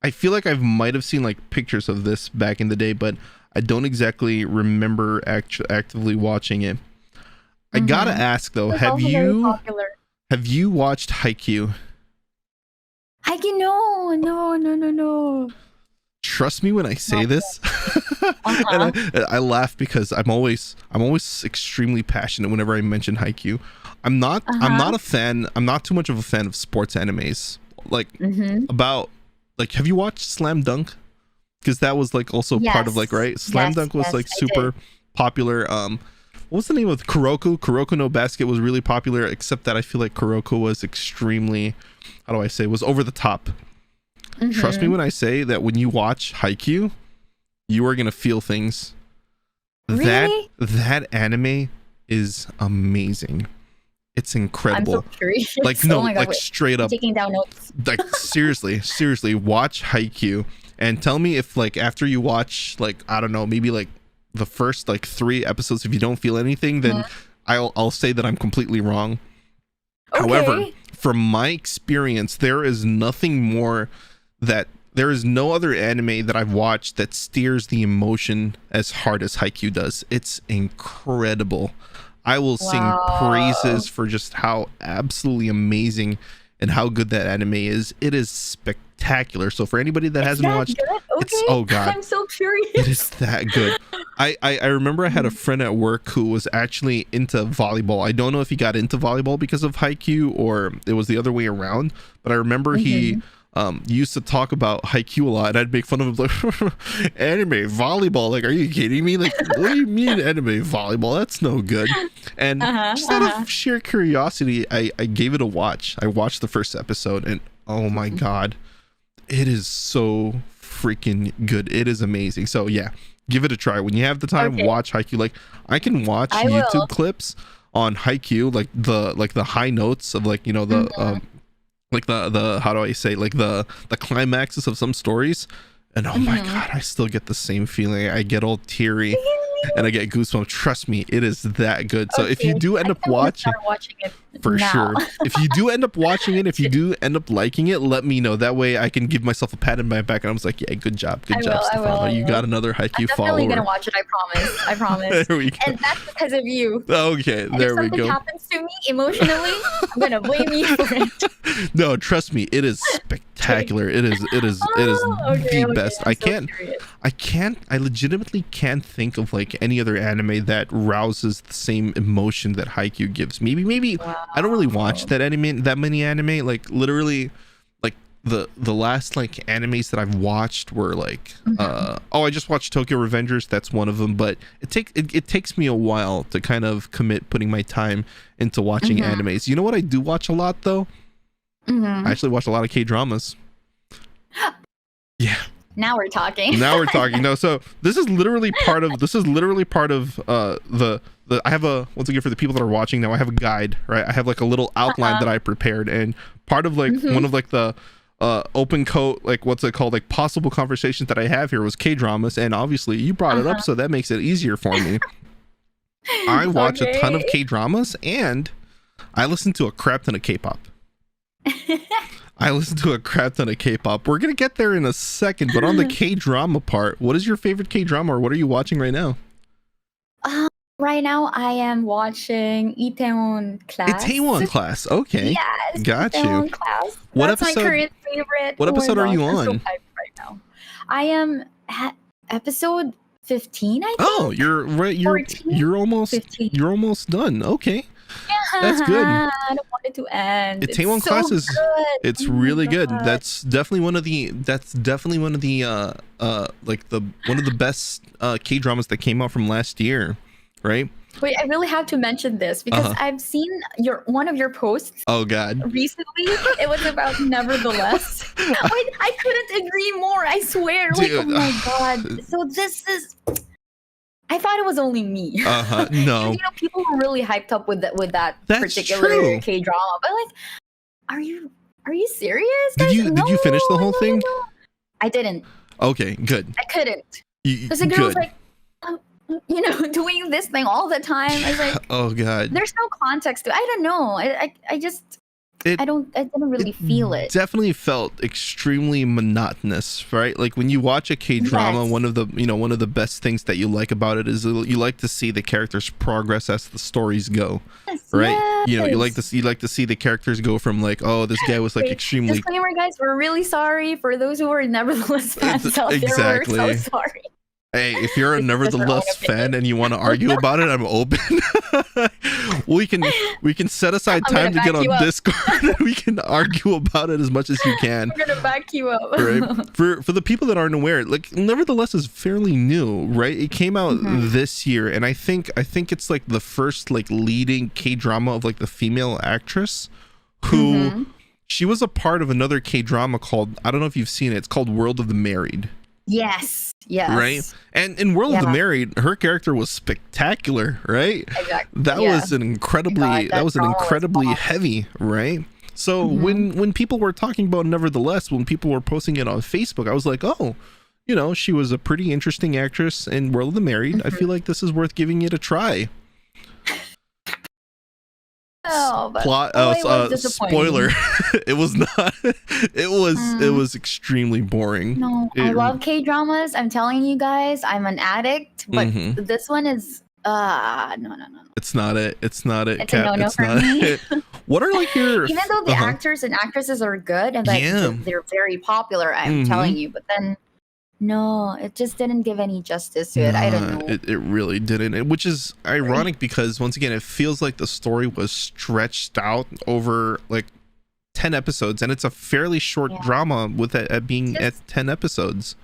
I feel like I might have seen like pictures of this back in the day, but I don't exactly remember actively watching it. I gotta ask though, have Have you watched Haikyuu?
No.
Trust me when I say this.
Uh-huh.
And I laugh because I'm always extremely passionate whenever I mention Haikyuu. I'm not a fan. I'm not too much of a fan of sports animes. Like have you watched Slam Dunk? Because that was like also part of like, right? Slam Dunk was like super popular. What was the name of Kuroko no Basket was really popular, except that I feel like Kuroko was extremely, how do I say, was over the top. Trust me when I say that when you watch Haikyuu, you are gonna feel things.
Really?
That anime is amazing. It's incredible.
I'm so curious.
Like no,
oh my God,
like straight up.
Taking down notes.
Like seriously, watch Haikyuu and tell me if like after you watch like, I don't know, maybe like the first like 3 episodes, if you don't feel anything, then I'll say that I'm completely wrong.
Okay.
However, from my experience, there is no other anime that I've watched that steers the emotion as hard as Haikyuu does. It's incredible. I will sing praises for just how absolutely amazing and how good that anime is. It is spectacular. So for anybody that hasn't watched, it's, oh God,
I'm so curious.
it is that good. I remember I had a friend at work who was actually into volleyball. I don't know if he got into volleyball because of Haikyuu or it was the other way around, but I remember he used to talk about Haikyuu a lot, and I'd make fun of him like, anime volleyball, like, are you kidding me? Like, what do you mean anime volleyball? That's no good. And just out of sheer curiosity, I gave it a watch. I watched the first episode, and oh my God, it is so freaking good. It is amazing. So yeah, give it a try when you have the time. Watch Haikyuu. Like, I can watch YouTube clips on Haikyuu, like the high notes of like, you know, the like the how do I say, like the climaxes of some stories, and oh my God, I still get the same feeling. I get all teary and I get goosebumps. Trust me, it is that good. So if you do end up watching
it
for
now.
sure, if you do end up watching it, if you do end up liking it, let me know. That way I can give myself a pat in my back and I was like, yeah, good job, Stefano. You got another Haikyuu follower.
I'm definitely gonna watch it. I promise.
There we go.
And that's because of you.
Okay,
And
there we
if
go.
something happens to me emotionally, I'm gonna blame you for it.
No, trust me, it is spectacular. It is the best. I legitimately can't think of like any other anime that rouses the same emotion that Haikyuu gives. Maybe I don't really watch that many anime. Like literally, like the last like animes that I've watched were like I just watched Tokyo Revengers. That's one of them, but it takes me a while to kind of commit putting my time into watching animes. You know what I do watch a lot though? I actually watch a lot of Kdramas. Yeah.
Now we're talking.
No, so this is literally part of the I have a, once again, for the people that are watching now, I have a guide, right? I have like a little outline that I prepared, and part of like one of like the open coat, like what's it called, like possible conversations that I have here was Kdramas, and obviously you brought it up, so that makes it easier for me. I watch a ton of Kdramas, and I listen to a crap ton of K-pop. We're gonna get there in a second, but on the K-drama part, what is your favorite K-drama, or what are you watching right now?
Right now I am watching Itaewon Class.
Okay.
Yes,
got
Itaewon
you.
Class.
What
That's
episode?
my current favorite.
What episode are you
I'm so
on?
hyped right now. I am at episode 15, I think.
Oh, you're right. You're almost
15.
You're almost done. Okay. That's good.
I don't want it to end.
Itaewon Class is
good.
It's
Oh my
really good.
God.
That's definitely one of the one of the best K-dramas that came out from last year, right?
Wait, I really have to mention this because I've seen one of your posts
Oh God.
recently. It was about Nevertheless. Wait, I couldn't agree more. I swear. Like, oh
Dude.
my God. So this is. I thought it was only me.
No.
You know, people were really hyped up with that
That's
particular
true.
K-drama, but like, are you serious?
Did you finish the whole thing?
No. I didn't.
Okay, good.
I couldn't.
You,
Because the girl was
good.
like, doing this thing all the time. I was like,
Oh God.
there's no context to it. I don't know. I just
it
I didn't really feel it.
definitely felt extremely monotonous, right? Like when you watch a K-drama,
Yes.
one of the best things that you like about it is you like to see the characters progress as the stories go,
Yes.
right? You know,
Yes.
you like to see the characters go from like, oh, this guy was like
Okay,
extremely
disclaimer, guys. We're really sorry for those who are nevertheless fans out there. We're so
exactly.
sorry.
Hey, if you're a
This is just our own
nevertheless fan
opinion.
and you want to argue about it, I'm open. we can set aside
I'm
time
gonna
to get
back you
on
up.
Discord and we can argue about it as much as you can.
I'm gonna back you up.
Right. For the people that aren't aware, like nevertheless is fairly new, right? It came out this year, and I think it's like the first like leading K-drama of like the female actress who she was a part of another K-drama called, I don't know if you've seen it, it's called World of the Married.
Yes. Yes.
Right. And in World of the Married, her character was spectacular, right?
Exactly.
That was an incredibly
was
heavy, right? So when people were talking about Nevertheless, when people were posting it on Facebook, I was like, oh, you know, she was a pretty interesting actress in World of the Married. I feel like this is worth giving it a try.
Oh, but
Plot
it was disappointing.
spoiler. It was not. It was extremely boring.
No, I love K-dramas. I'm telling you guys, I'm an addict, but this one is no.
It's not it. It's not it.
It's a no-no for me.
What are like your
even though the actors and actresses are good and like they're very popular, I'm telling you, but then no, it just didn't give any justice to it. I don't know.
It really didn't, which is ironic because once again, it feels like the story was stretched out over like 10 episodes, and it's a fairly short drama with it being at 10 episodes.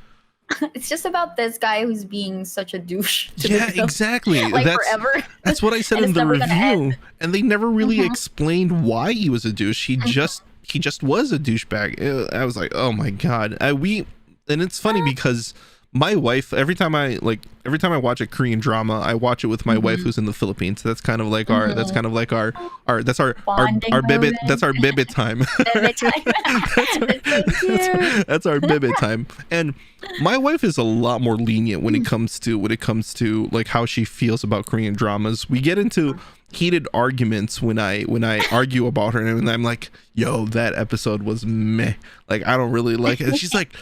It's just about this guy who's being such a douche.
Exactly.
Like forever.
That's what I said in the review, and they never really explained why he was a douche. He just was a douchebag. I was like, oh my god. And it's funny because my wife, every time I watch a Korean drama, I watch it with my wife who's in the Philippines. That's kind of like our that's our bebe, that's our bebe time. That's our bebe time. And my wife is a lot more lenient when it comes to like how she feels about Korean dramas. We get into heated arguments when I argue about her, and I'm like, yo, that episode was meh, like I don't really like it. And she's like,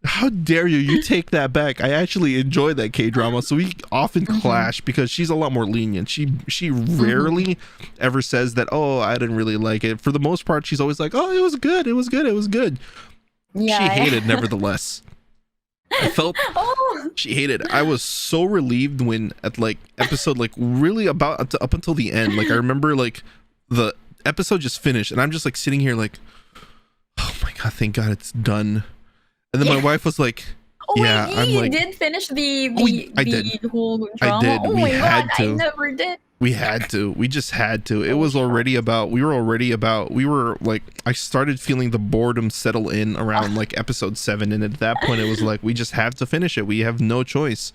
how dare you take that back, I actually enjoy that K-drama. So we often clash because she's a lot more lenient. She rarely ever says that, oh, I didn't really like it. For the most part, she's always like, oh, it was good, she hated Nevertheless. I felt she hated it. I was so relieved when at like episode like really about up until the end, like I remember like the episode just finished and I'm just like sitting here like, oh my god, thank god it's done. And then my wife was like, yeah,
wait,
I'm like,
did finish the whole drama?
I did.
Oh
We
my
had
god,
to.
I never did.
We had to. We just had to. It was already about, we were like, I started feeling the boredom settle in around like episode 7. And at that point it was like, we just have to finish it. We have no choice.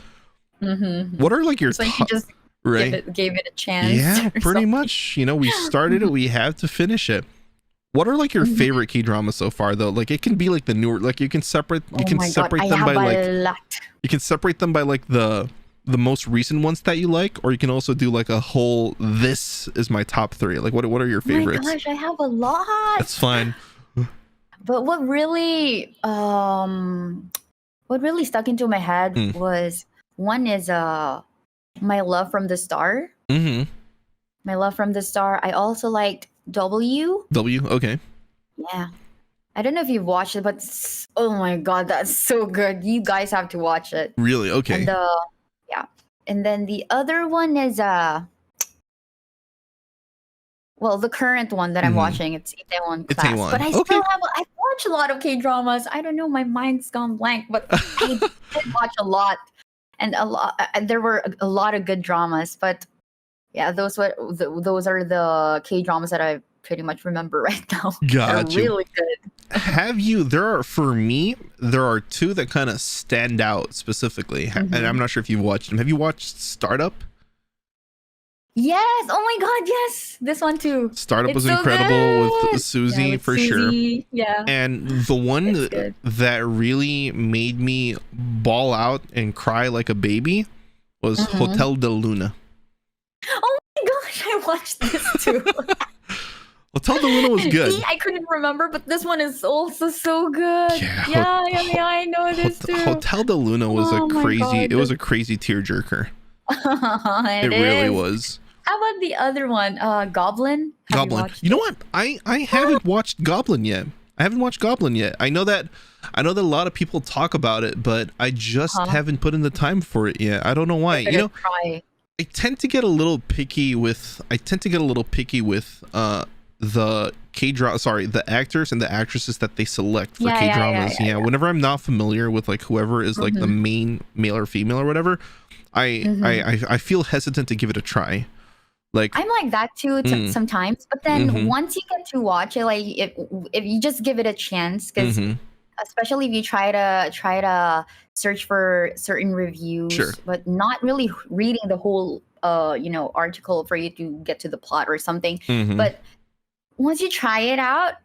What are like your
like you just gave it a chance.
Yeah, pretty much. You know, we started it. We have to finish it. What are like your favorite K-drama so far though? Like it can be like the newer, like you can separate them by like the most recent ones that you like, or you can also do like a whole, this is my top 3. Like what are your favorites?
Oh my gosh, I have a lot.
That's fine.
But what really stuck into my head was one is My Love from the Star. My Love from the Star. I also liked W, okay. Yeah. I don't know if you've watched it, but oh my god, that's so good. You guys have to watch it.
Really? Okay.
And and then the other one is well, the current one that I'm watching, it's Itaewon Class.
Itaewon.
But I still I've watched a lot of K-dramas. I don't know, my mind's gone blank, but I did watch a lot. And there were a lot of good dramas, but yeah, those are the K-dramas that I pretty much remember right now.
Gotcha.
They're really good.
There are 2 that kind of stand out specifically, and I'm not sure if you've watched them. Have you watched Startup?
Yes. Oh my god, yes. This one too.
Startup was so incredible
good.
with Suzy,
with
for
Suzy,
sure.
Yeah.
And the one that really made me bawl out and cry like a baby was Hotel de Luna.
Oh my gosh, I watched this too.
Hotel de Luna was good.
See, I couldn't remember, but this one is also so good.
Yeah,
Yeah, I know this too.
Hotel de Luna was
Oh
a
my
crazy.
God.
It was a crazy tearjerker.
It
really
is.
was.
How about the other one? Goblin? Have
Goblin.
watched
You know
it?
what? I haven't watched Goblin yet. I haven't watched Goblin yet. I know that a lot of people talk about it, but I just haven't put in the time for it yet. I don't know why. You know,
Try.
I tend to get a little picky with the the actors and the actresses that they select for K-dramas. Yeah, whenever I'm not familiar with like whoever is like the main male or female or whatever, I feel hesitant to give it a try. Like
I'm like that too sometimes, but then once you get to watch it, like if you just give it a chance, because especially if you try to search for certain reviews, but not really reading the whole article for you to get to the plot or something, but once you try it out,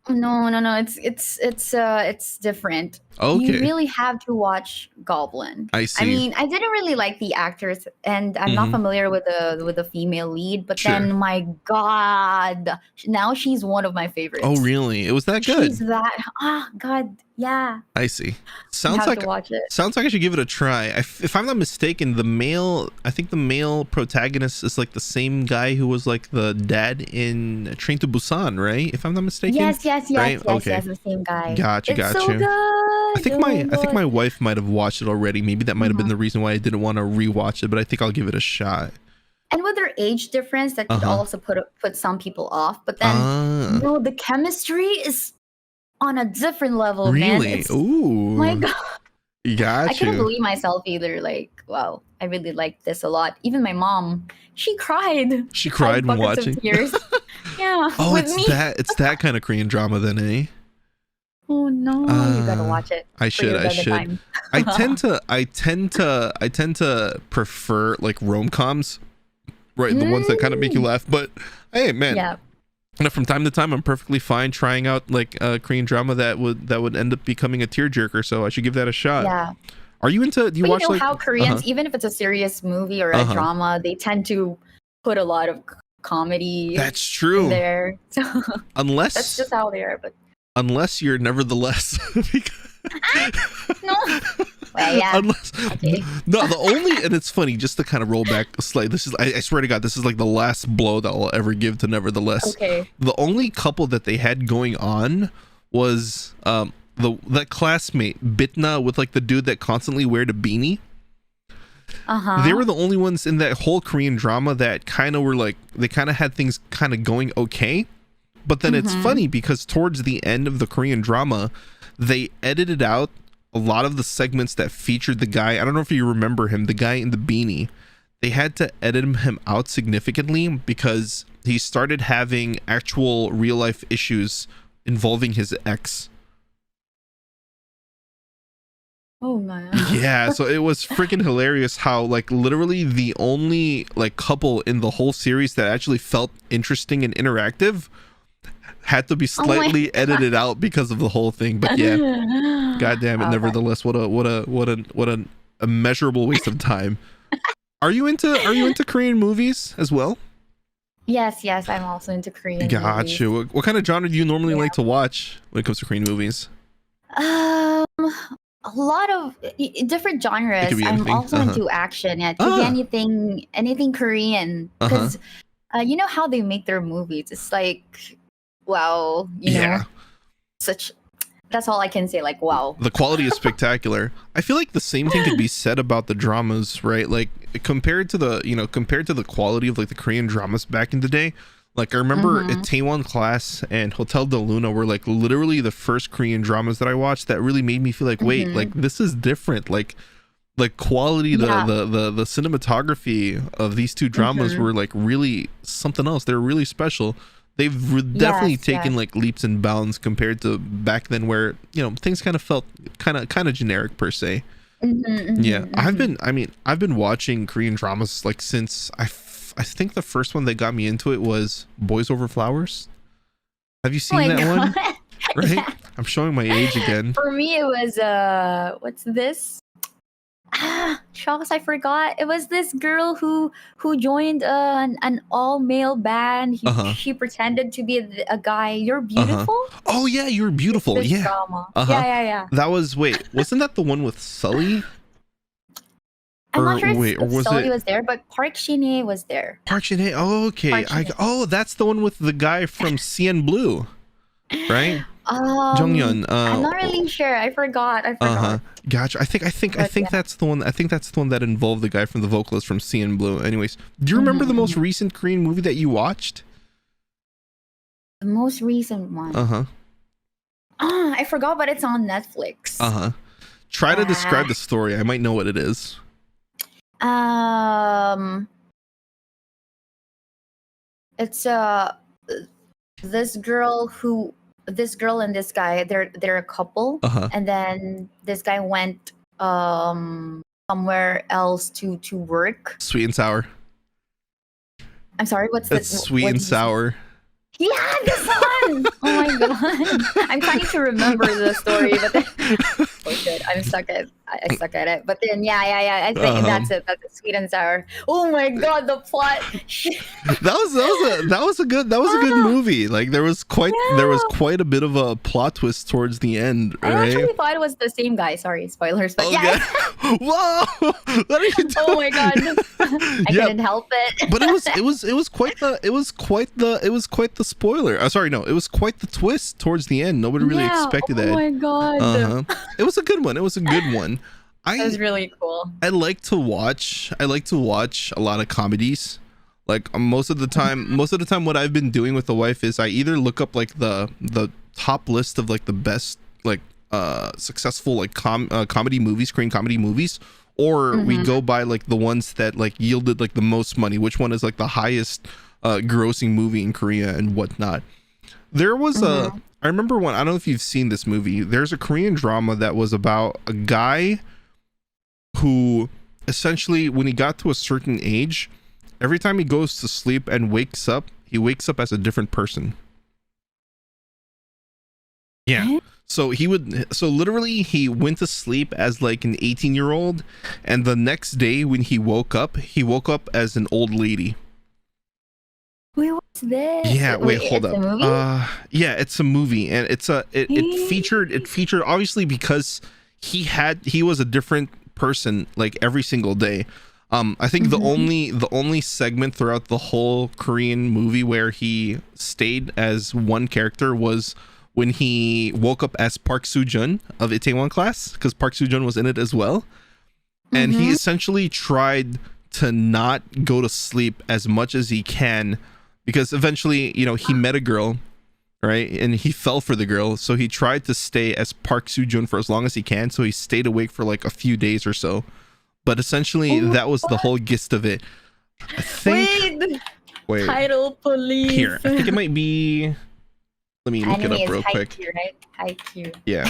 no, it's different.
Okay.
You really have to watch Goblin.
I see.
I mean, I didn't really like the actors, and I'm not familiar with the female lead, but then my God, now she's one of my favorites.
Oh, really? It was that good?
She's that. God, yeah.
I see.
You have to watch it.
Sounds like I should give it a try. If I'm not mistaken, I think the male protagonist is like the same guy who was like the dad in Train to Busan, right? If I'm not mistaken.
Yes,
right? Okay.
yes, the same guy.
Gotcha.
So good.
I think my wife might have watched it already. Maybe that might have been the reason why I didn't want to rewatch it, but I think I'll give it a shot.
And with their age difference, that could also put some people off. But then, the chemistry is on a different level, man.
Really? Ooh.
My God.
Gotcha.
I couldn't believe myself either. Like, wow, I really liked this a lot. Even my mom, she cried.
She cried when watching.
Of tears. Yeah.
Oh, it's that kind of Korean drama then, eh?
Oh no, you gotta watch it.
I should. I tend to prefer like rom-coms, right? The ones that kind of make you laugh. But hey, man.
Yeah.
From time to time, I'm perfectly fine trying out like a Korean drama that would end up becoming a tearjerker. So I should give that a shot.
Yeah.
Are you into? Do you watch like
how Koreans, even if it's a serious movie or a drama, they tend to put a lot of comedy.
That's true.
In there. So
unless
that's just how they are. But
unless you're nevertheless.
No. Well, yeah.
Unless, no, the only, and it's funny just to kind of roll back a slight. This is, I swear to God, this is like the last blow that I'll ever give to Nevertheless.
Okay.
The only couple that they had going on was that classmate Bitna with like the dude that constantly wear the beanie. They were the only ones in that whole Korean drama that kind of were like, they kind of had things kind of going okay. But then it's funny because towards the end of the Korean drama, they edited out a lot of the segments that featured the guy. I don't know if you remember him, the guy in the beanie. They had to edit him out significantly because he started having actual real life issues involving his ex.
Oh man.
Yeah, so it was freaking hilarious how like literally the only like couple in the whole series that actually felt interesting and interactive had to be slightly edited out because of the whole thing. But yeah, God damn it. Nevertheless, what a immeasurable waste of time. Are you into Korean movies as well?
Yes, I'm also into Korean movies.
What kind of genre do you normally like to watch when it comes to Korean movies?
A lot of different genres. I'm also into action. Yeah, could be anything Korean. Because you know how they make their movies. It's like, wow, you know, that's all I can say. Like, wow,
the quality is spectacular. I feel like the same thing could be said about the dramas, right? Like compared to the quality of like the Korean dramas back in the day. Like I remember Itaewon Class and Hotel de Luna were like literally the first Korean dramas that I watched that really made me feel like, wait, like this is different. Like quality, the cinematography of these two dramas were like really something else. They're really special. They've definitely taken like leaps and bounds compared to back then where, you know, things kind of felt kind of generic per se. I've been watching Korean dramas like since I think the first one that got me into it was Boys Over Flowers. Have you seen that one? Right? Yeah. I'm showing my age again.
For me it was what's this? Shucks, I forgot. It was this girl who joined an all male band.
Uh-huh.
She pretended to be a guy. You're
Uh-huh.
beautiful.
Oh yeah, You're Beautiful.
This
Yeah.
drama.
Uh-huh.
Yeah.
That was, wait, wasn't that the one with Sully?
I'm
Or
not sure
wait, or
if
was
Sully
it
was there, but Park Shin-hye was there.
Park Shin-hye? Oh, okay.
Park Shin-hye.
Oh, that's the one with the guy from CN Blue, right? Jonghyun.
I'm not really sure. I forgot.
Uh-huh. Gotcha. I think
Yeah.
that's the one. I think that's the one that involved the guy from the vocalist from CN Blue. Anyways, do you remember the most recent Korean movie that you watched?
The most recent one.
Uh-huh.
I forgot, but it's on Netflix.
Uh-huh. Try to describe the story. I might know what it is.
It's this girl and this guy, they're a couple.
Uh-huh.
And then this guy went somewhere else to work.
Sweet and Sour.
I'm sorry, what's
It's
that?
Sweet and Sour.
Yeah, this one. Oh my god. I'm trying to remember the story, but then oh shit, I suck at it. But then yeah. I think that's it. That's Sweet and Sour. Oh my god, the plot.
that was a good movie. Like there was quite a bit of a plot twist towards the end, right?
I actually thought it was the same guy. Sorry, spoilers, but yeah.
Whoa! What are you doing?
Oh my god. I couldn't help it.
But it was quite the spoiler. Sorry, no, it was quite the twist towards the end. Nobody really expected that.
Oh my god.
It was a good one. It was
really cool.
I like to watch a lot of comedies. Like most of the time what I've been doing with the wife is I either look up like the top list of like the best like successful like comedy movies, Korean comedy movies, or we go by like the ones that like yielded like the most money, which one is like the highest grossing movie in Korea and whatnot. There was I remember one, I don't know if you've seen this movie. There's a Korean drama that was about a guy who essentially, when he got to a certain age, every time he goes to sleep and wakes up, he wakes up as a different person. Yeah. So literally he went to sleep as like an 18-year-old, and the next day when he woke up as an old lady.
Wait, what's this?
Yeah, wait, hold up.
A movie?
Yeah, it's a movie, and it featured obviously because he was a different person like every single day. I think the only segment throughout the whole Korean movie where he stayed as one character was when he woke up as Park Soo-jun of Itaewon Class, because Park Soo-jun was in it as well. And he essentially tried to not go to sleep as much as he can, because eventually, you know, he met a girl, right? And he fell for the girl. So he tried to stay as Park Soo-jun for as long as he can. So he stayed awake for like a few days or so. But essentially, that was the whole gist of it. I think. Wait.
Title, please.
Here, I think it might be. Let me look it up real quick.
Haikyuu, right? Haikyuu.
Yeah.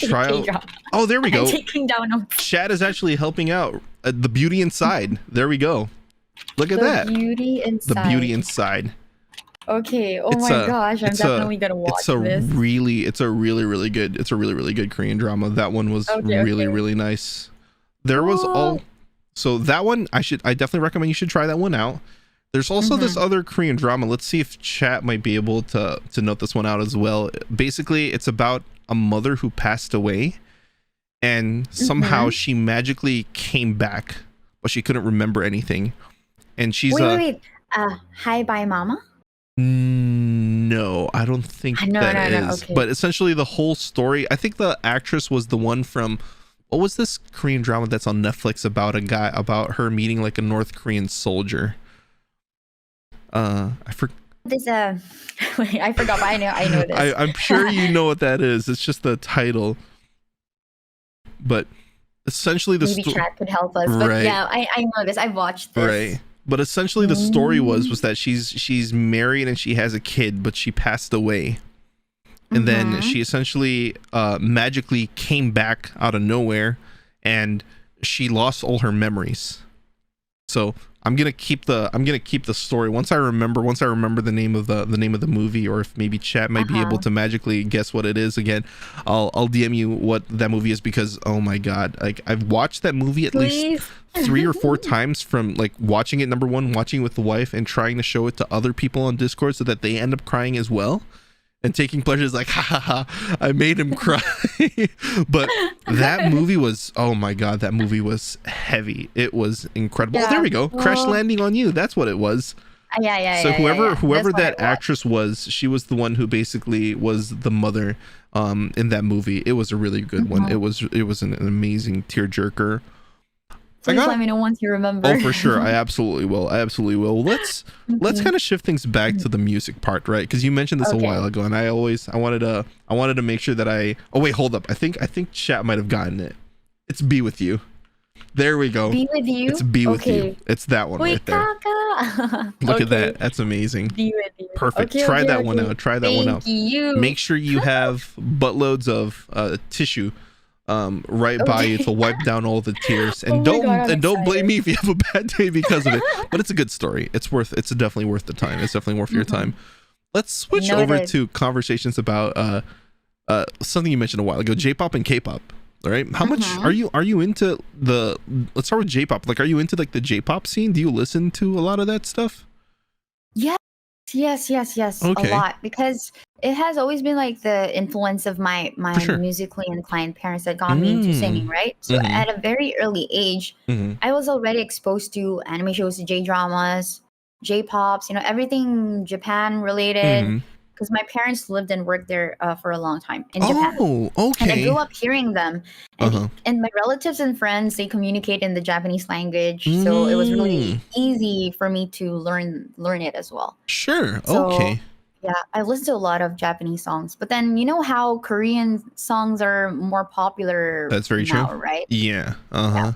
Trial. Oh, there we go.
I'm taking down notes.
Chad is actually helping out. The Beauty Inside. There we go. Look at that.
Beauty Inside.
The Beauty Inside.
Okay. Oh my gosh, I'm definitely gonna watch this.
It's a really good Korean drama. That one was really nice. There was so that one I definitely recommend you should try that one out. There's also this other Korean drama. Let's see if chat might be able to note this one out as well. Basically, it's about a mother who passed away, and somehow she magically came back, but she couldn't remember anything. And she's
wait. Hi Bye Mama?
No, I don't think that is. Okay. But essentially the whole story, I think the actress was the one from, what was this Korean drama that's on Netflix about her meeting like a North Korean soldier? I forgot.
Wait, I forgot, but I know this.
I'm sure you know what that is. It's just the title. But essentially the
maybe chat could help us. But yeah, I know this. I watched this.
Right. But essentially the story was that she's married and she has a kid, but she passed away. And then she essentially magically came back out of nowhere, and she lost all her memories. So I'm gonna keep the story. Once I remember the name of the movie, or if maybe chat might be able to magically guess what it is again, I'll DM you what that movie is, because oh my god, like I've watched that movie at least 3 or 4 times, from like watching it, number one, watching it with the wife and trying to show it to other people on Discord so that they end up crying as well. And taking pleasure is like, ha ha ha, I made him cry. But that movie was, oh my god, that movie was heavy. It was incredible.
Yeah.
Oh, there we go. Crash Landing on You. That's what it was. So whoever that actress was, she was the one who basically was the mother in that movie. It was a really good one. It was an amazing tearjerker.
Please let me know once you remember.
Oh, for sure. I absolutely will. Let's kind of shift things back to the music part, right? Because you mentioned this a while ago, and I wanted to make sure that oh wait, hold up. I think chat might have gotten it. It's Be With You. There we go. Be With You. It's Be With You. It's that one right there. Look at that. That's amazing. Be With You. Perfect. Try that one out. Try that one out. Make sure you have buttloads of tissue right by you to wipe down all the tears, and don't blame me if you have a bad day because of it. But it's a good story. It's definitely worth the time. It's definitely worth your time. Let's switch over to conversations about something you mentioned a while ago, J-pop and K-pop. All right, how much are you into the? Let's start with J-pop. Like, are you into like the J-pop scene? Do you listen to a lot of that stuff?
Yes.
Okay.
A lot, because it has always been like the influence of my musically inclined parents that got me into singing, right? So at a very early age, I was already exposed to anime shows, J-dramas, J-pops, everything Japan related. Because my parents lived and worked there for a long time in Japan.
Oh, okay.
And I grew up hearing them. And my relatives and friends, they communicate in the Japanese language. So it was really easy for me to learn it as well.
Sure.
So,
okay.
Yeah, I listen to a lot of Japanese songs. But then you know how Korean songs are more popular.
That's very
now,
true.
Right?
Yeah.
But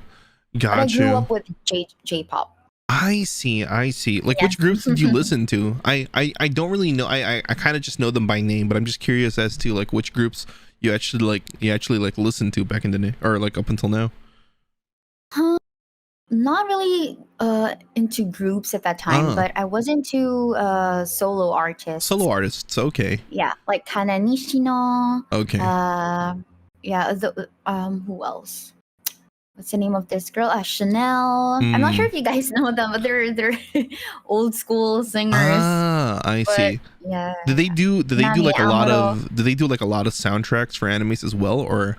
I grew up with J-pop.
I see. Like, which groups did you listen to? I don't really know. I kind of just know them by name, but I'm just curious as to like which groups you actually listened to back in the day, or like up until now.
Not really into groups at that time, but I was into solo artists.
Okay.
Yeah, like Kana Nishino.
Okay.
Who else? What's the name of this girl? Chanel. I'm not sure if you guys know them, but they're old school singers.
I see.
Yeah.
Did they do like a lot of soundtracks for animes as well, or?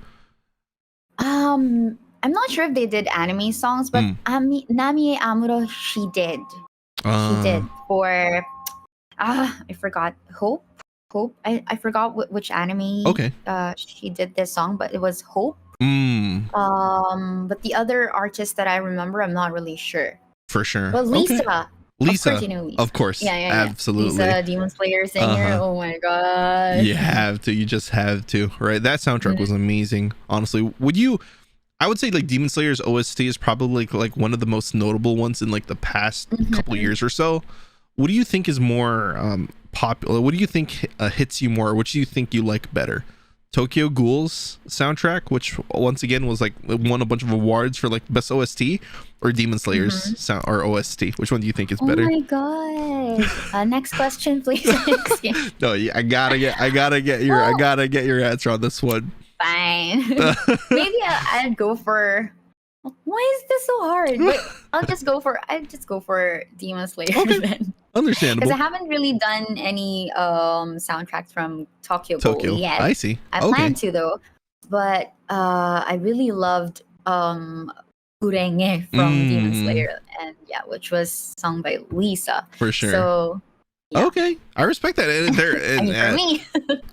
I'm not sure if they did anime songs, but Namie Amuro, she did. She did for I forgot. Hope. I forgot which anime.
Okay.
She did this song, but it was Hope. But the other artist that I remember, I'm not really sure.
For sure.
But Lisa.
Okay.
Lisa. Of course, you know Lisa.
Of course.
Yeah.
Absolutely.
Lisa, Demon Slayer singer. Oh my god.
You have to. You just have to. Right. That soundtrack was amazing. Honestly, I would say like Demon Slayer's OST is probably like one of the most notable ones in like the past couple years or so. What do you think is more popular? What do you think hits you more? What do you think you like better? Tokyo Ghoul's soundtrack, which once again was like won a bunch of awards for like best OST, or Demon Slayer's sound or OST? Which one do you think is better?
Oh my god! Next question, please.
No, I gotta get your answer on this one.
Fine. Maybe I'd go for. Why is this so hard? But I'd just go for Demon Slayer then.
Understandable.
Because I haven't really done any soundtracks from Tokyo Ghoul yet.
I see.
I plan to though. But I really loved Urenge from Demon Slayer, and which was sung by Lisa.
For sure.
So
okay, I respect that.
For me.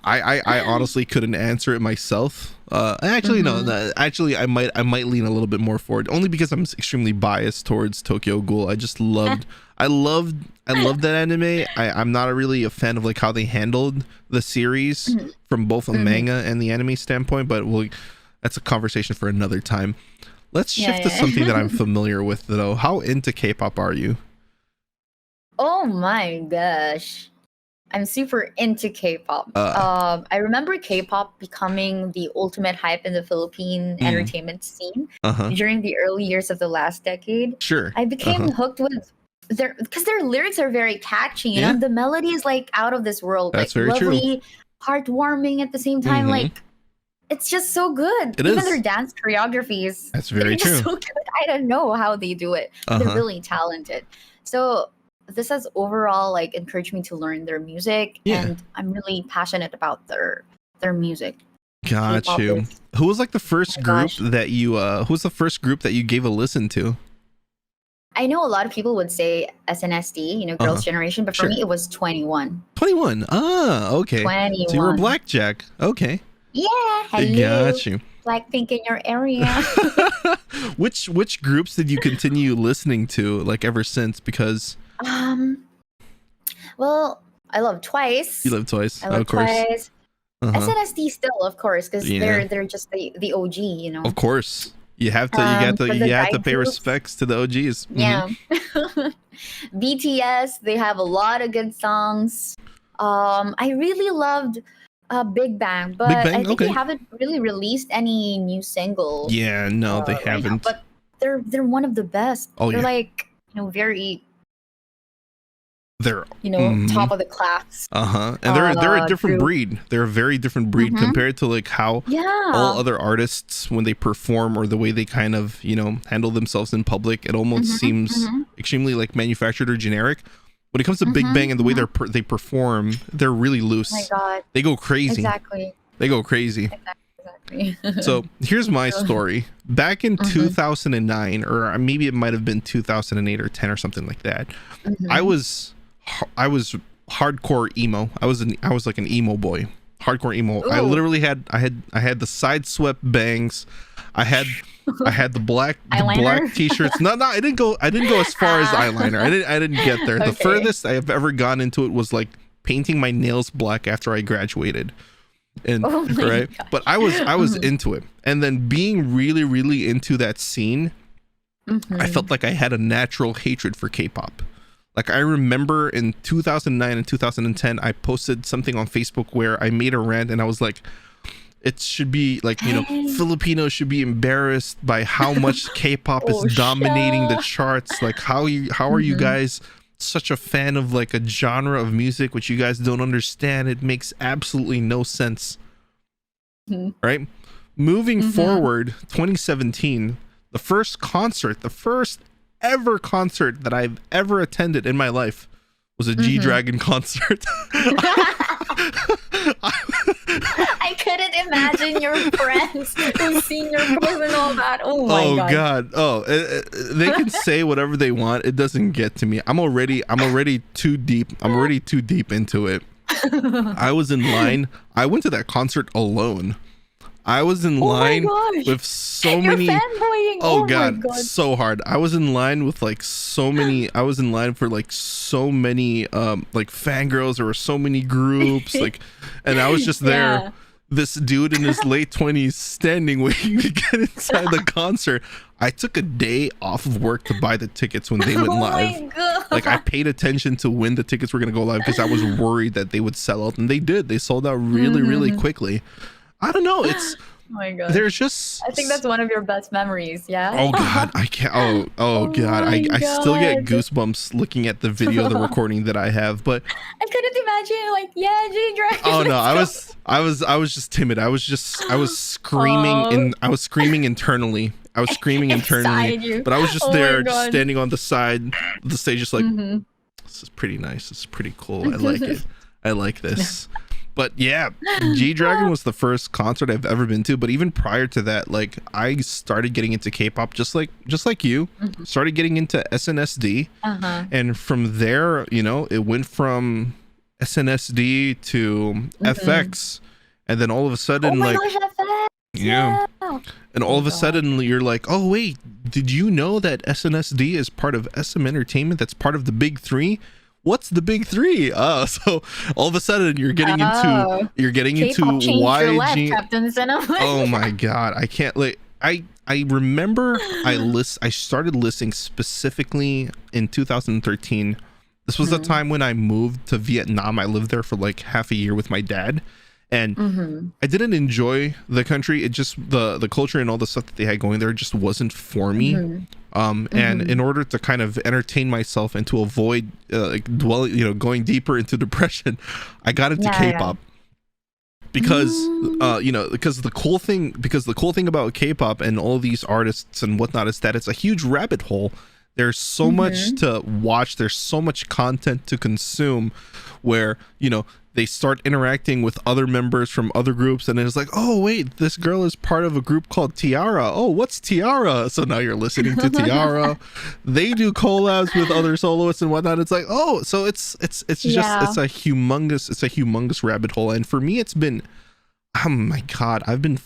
I honestly couldn't answer it myself. Actually, no. Actually, I might lean a little bit more forward, only because I'm extremely biased towards Tokyo Ghoul. I just loved. I loved that anime. I'm not really a fan of like how they handled the series from both a manga and the anime standpoint, but that's a conversation for another time. Let's shift to something that I'm familiar with though. How into K-pop are you?
Oh my gosh. I'm super into K-pop. I remember K-pop becoming the ultimate hype in the Philippine entertainment scene during the early years of the last decade.
Sure.
I became hooked with because their lyrics are very catchy. You know, the melody is like out of this world,
That's
like
very
lovely, heartwarming at the same time. Like it's just so good. Even their dance choreographies.
That's very
true.
Just
so good. I don't know how they do it. They're really talented. So this has overall like encouraged me to learn their music, and I'm really passionate about their music.
Got
K-pop
you.
is-
Who was like the first group
gosh.
that you who was the first group that you gave a listen to?
I know a lot of people would say SNSD, you know, Girls' Generation, but for
Sure.
me it was 21.
21. Ah, okay.
21.
So you were Blackjack. Okay.
Yeah, hello.
Got you.
Blackpink in your area.
Which groups did you continue listening to like ever since? Because
well, I love Twice.
you love Twice,
I love
of course.
Twice. SNSD still, of course, because they're just the OG, you know.
Of course. You have to
for the
you have to
guy
pay
groups,
respects to the OGs.
Yeah. BTS, they have a lot of good songs. I really loved Big Bang, but
Bang,
I think they
okay.
haven't really released any new single.
Yeah, no, they
right now,
haven't.
but they're one of the best.
Oh,
they're
yeah.
like, you know, very,
They're
you know, top of the class.
and they're a different
group.
breed. They're a very different breed compared to like how all other artists when they perform or the way they kind of, you know, handle themselves in public. It almost seems extremely like manufactured or generic. When it comes to Big Bang and the way they perform, they're really loose.
Oh my God.
They go crazy.
Exactly.
They go crazy.
Exactly.
So here's my story. Back in 2009, or maybe it might have been 2008 or 10 or something like that. I was hardcore emo. I was like an emo boy, hardcore emo.
Ooh.
I literally had the side swept bangs. I had the black t-shirts. No, I didn't go as far as eyeliner. I didn't get there. The furthest I have ever gone into it was like painting my nails black after I graduated. And right, gosh. But I was into it, and then being really into that scene, I felt like I had a natural hatred for K-pop. Like I remember in 2009 and 2010, I posted something on Facebook where I made a rant, and I was like, it should be like, you know, Filipinos should be embarrassed by how much K-pop is dominating the charts. Like how are you guys such a fan of like a genre of music which you guys don't understand? It makes absolutely no sense. Right? Moving forward, 2017, the first ever concert that I've ever attended in my life was a G-Dragon concert.
I couldn't imagine your friends who've seen your post and all that. Oh my God.
They can say whatever they want. It doesn't get to me. I'm already too deep. I'm already too deep into it. I was in line. I went to that concert alone. I was in line with so many.
Fanboying.
Oh God, so hard. I was in line with like so many. I was in line for like so many like fangirls. There were so many groups like, and I was just there. This dude in his late 20s standing waiting to get inside the concert. I took a day off of work to buy the tickets when they went live.
My God.
Like I paid attention to when the tickets were gonna go live because I was worried that they would sell out, and they did. They sold out really quickly. I don't know. It's
oh my God.
There's just.
I think that's one of your best memories. Yeah.
Oh God, I can't. Oh God, I still get goosebumps looking at the video, the recording that I have. But
I couldn't imagine like G-Dragon.
Oh no, I was just timid. I was screaming I was screaming internally. But I was just there, just standing on the side of the stage, just like this is pretty nice. This is pretty cool. I like it. I like this. But yeah, G-Dragon was the first concert I've ever been to. But even prior to that, like I started getting into K-pop just like you. Started getting into SNSD, and from there, you know, it went from SNSD to FX, and then all of a sudden, FX. Yeah. And all of a sudden, you're like, oh wait, did you know that SNSD is part of SM Entertainment? That's part of the big three. What's the big three? So all of a sudden you're getting into YG. Oh my God, I can't like I remember I started listening specifically in 2013 This was the time when I moved to Vietnam. I lived there for like half a year with my dad, and I didn't enjoy the country. It just the culture and all the stuff that they had going there just wasn't for me. And in order to kind of entertain myself and to avoid going deeper into depression, I got into K-pop. Because because the cool thing about K-pop and all these artists and whatnot is that it's a huge rabbit hole. There's so much to watch, there's so much content to consume, where they start interacting with other members from other groups, and it's like, oh wait, this girl is part of a group called Tiara. Oh, what's Tiara? So now you're listening to Tiara. They do collabs with other soloists and whatnot. It's like, oh, so it's just it's a humongous rabbit hole. And for me, it's been, oh my god, I've been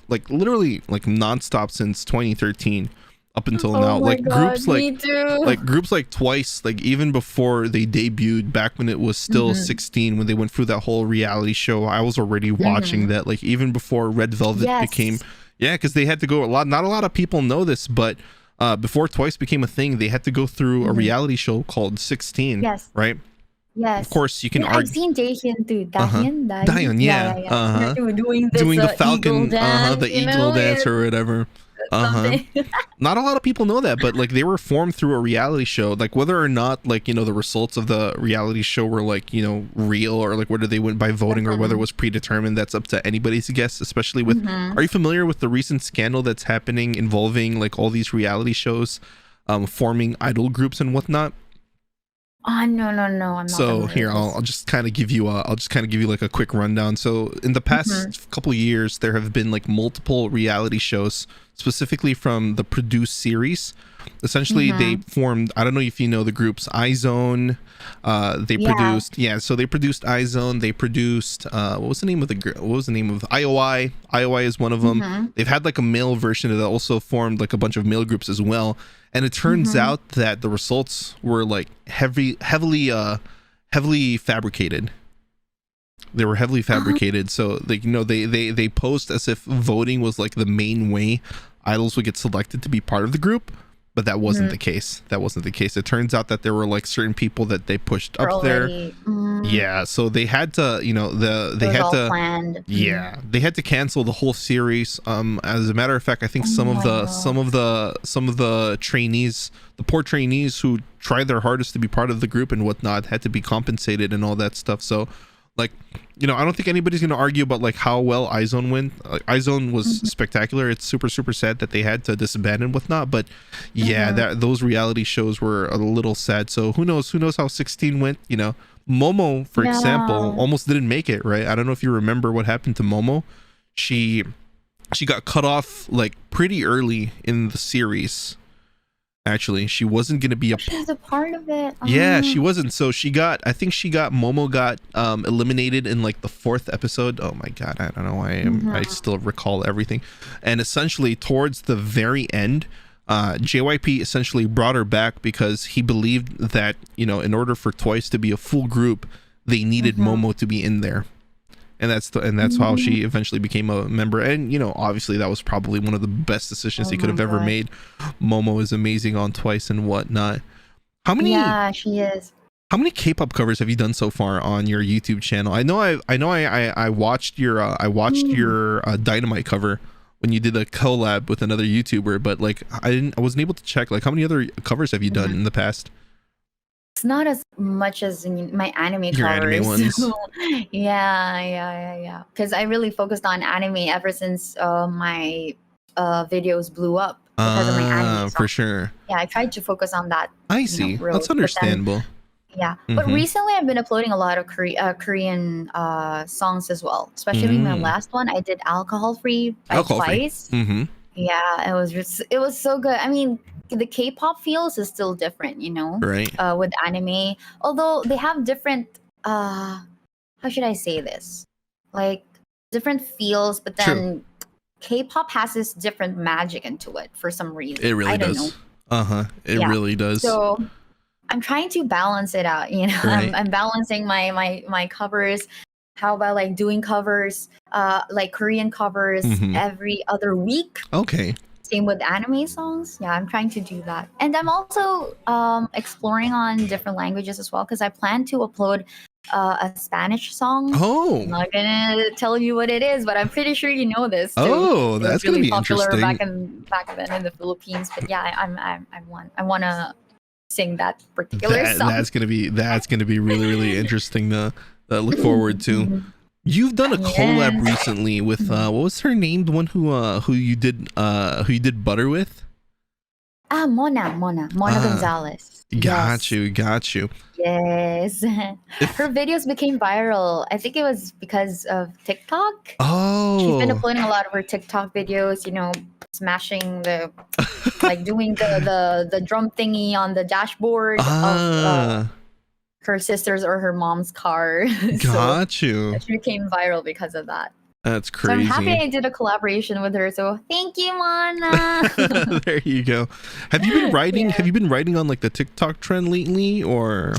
like literally like nonstop since 2013 up until now. Like groups like Twice, like even before they debuted, back when it was still 16, when they went through that whole reality show, I was already watching that. Like even before Red Velvet became, because they had to go not a lot of people know this, but before Twice became a thing, they had to go through a reality show called 16. Right. Of course, you can argue.
I've seen Dahyun too. Dahyun,
doing the Falcon, the eagle dance or whatever. Not a lot of people know that, but like they were formed through a reality show. Like whether or not like the results of the reality show were like real, or like whether they went by voting or whether it was predetermined, that's up to anybody's guess. Especially with, are you familiar with the recent scandal that's happening involving like all these reality shows forming idol groups and whatnot?
No, I'm not.
So here, I'll just kind of give you like a quick rundown. So in the past couple years, there have been like multiple reality shows, specifically from the produced series. Essentially, they formed, I don't know if you know the groups iZone. They produced iZone. They produced what was the name of IOI? IOI is one of them. They've had like a male version that also formed like a bunch of male groups as well. And it turns out that the results were like heavily fabricated. They were heavily fabricated. So like they post as if voting was like the main way idols would get selected to be part of the group, but that wasn't the case. It turns out that there were like certain people that they pushed up there. Yeah, so they had to, they had to cancel the whole series. As a matter of fact, I think some of the trainees, the poor trainees who tried their hardest to be part of the group and whatnot, had to be compensated and all that stuff. So like, I don't think anybody's going to argue about like how well iZone went. iZone was spectacular. It's super sad that they had to disband and whatnot, but those reality shows were a little sad. So who knows how 16 went. Momo, for example, almost didn't make it, right? I don't know if you remember what happened to Momo. She got cut off like pretty early in the series. Actually, she wasn't going to be
she's a part of it.
Yeah, she wasn't. So Momo got eliminated in like the 4th episode. Oh my god, I don't know why I still recall everything. And essentially towards the very end, JYP essentially brought her back because he believed that in order for Twice to be a full group, they needed Momo to be in there. And that's how she eventually became a member. And obviously that was probably one of the best decisions he could have ever made. Momo is amazing on Twice and whatnot.
She is.
How many K-pop covers have you done so far on your YouTube channel? I watched your Dynamite cover when you did a collab with another YouTuber, but like I wasn't able to check like how many other covers have you done in the past?
It's not as much as in my anime
your
covers.
Anime ones.
Yeah. Because I really focused on anime ever since my videos blew up because of my anime.
For sure.
Yeah, I tried to focus on that.
I see. That's understandable.
But recently I've been uploading a lot of Korean songs as well. Especially my last one, I did Alcohol Free by Twice. Yeah, it was so good. I mean, the K-pop feels is still different,
right?
With anime, although they have different how should I say this, like different feels, but then K-pop has this different magic into it for some reason.
It really does. It really does.
So I'm trying to balance it out,
Right.
I'm balancing my covers. How about like doing covers like Korean covers every other week?
Okay.
Same with anime songs. Yeah, I'm trying to do that. And I'm also exploring on different languages as well because I plan to upload a Spanish song. I'm
Oh,
not gonna tell you what it is, but I'm pretty sure you know this too.
oh,
It was
that's gonna
really
be
popular
interesting.
back then in the Philippines. But yeah, I wanna sing that particular song.
That's gonna be really really interesting to look forward to.
Mhm.
You've done a collab
Yes.
recently with what was her name? The one who you did Butter with?
Mona
Ah,
Gonzalez.
got
Yes.
you, got you.
Yes.
If
Her videos became viral. I think it was because of TikTok. She's been
oh
uploading a lot of her TikTok videos, smashing the like doing the drum thingy on the dashboard of
ah,
her sister's or her mom's car. So
got you.
she became viral because of that.
That's
So I'm happy
crazy.
I did a collaboration with her. So thank you, Mana.
There you go. Have you been writing?
Yeah.
Have you been writing on like the TikTok trend lately, or?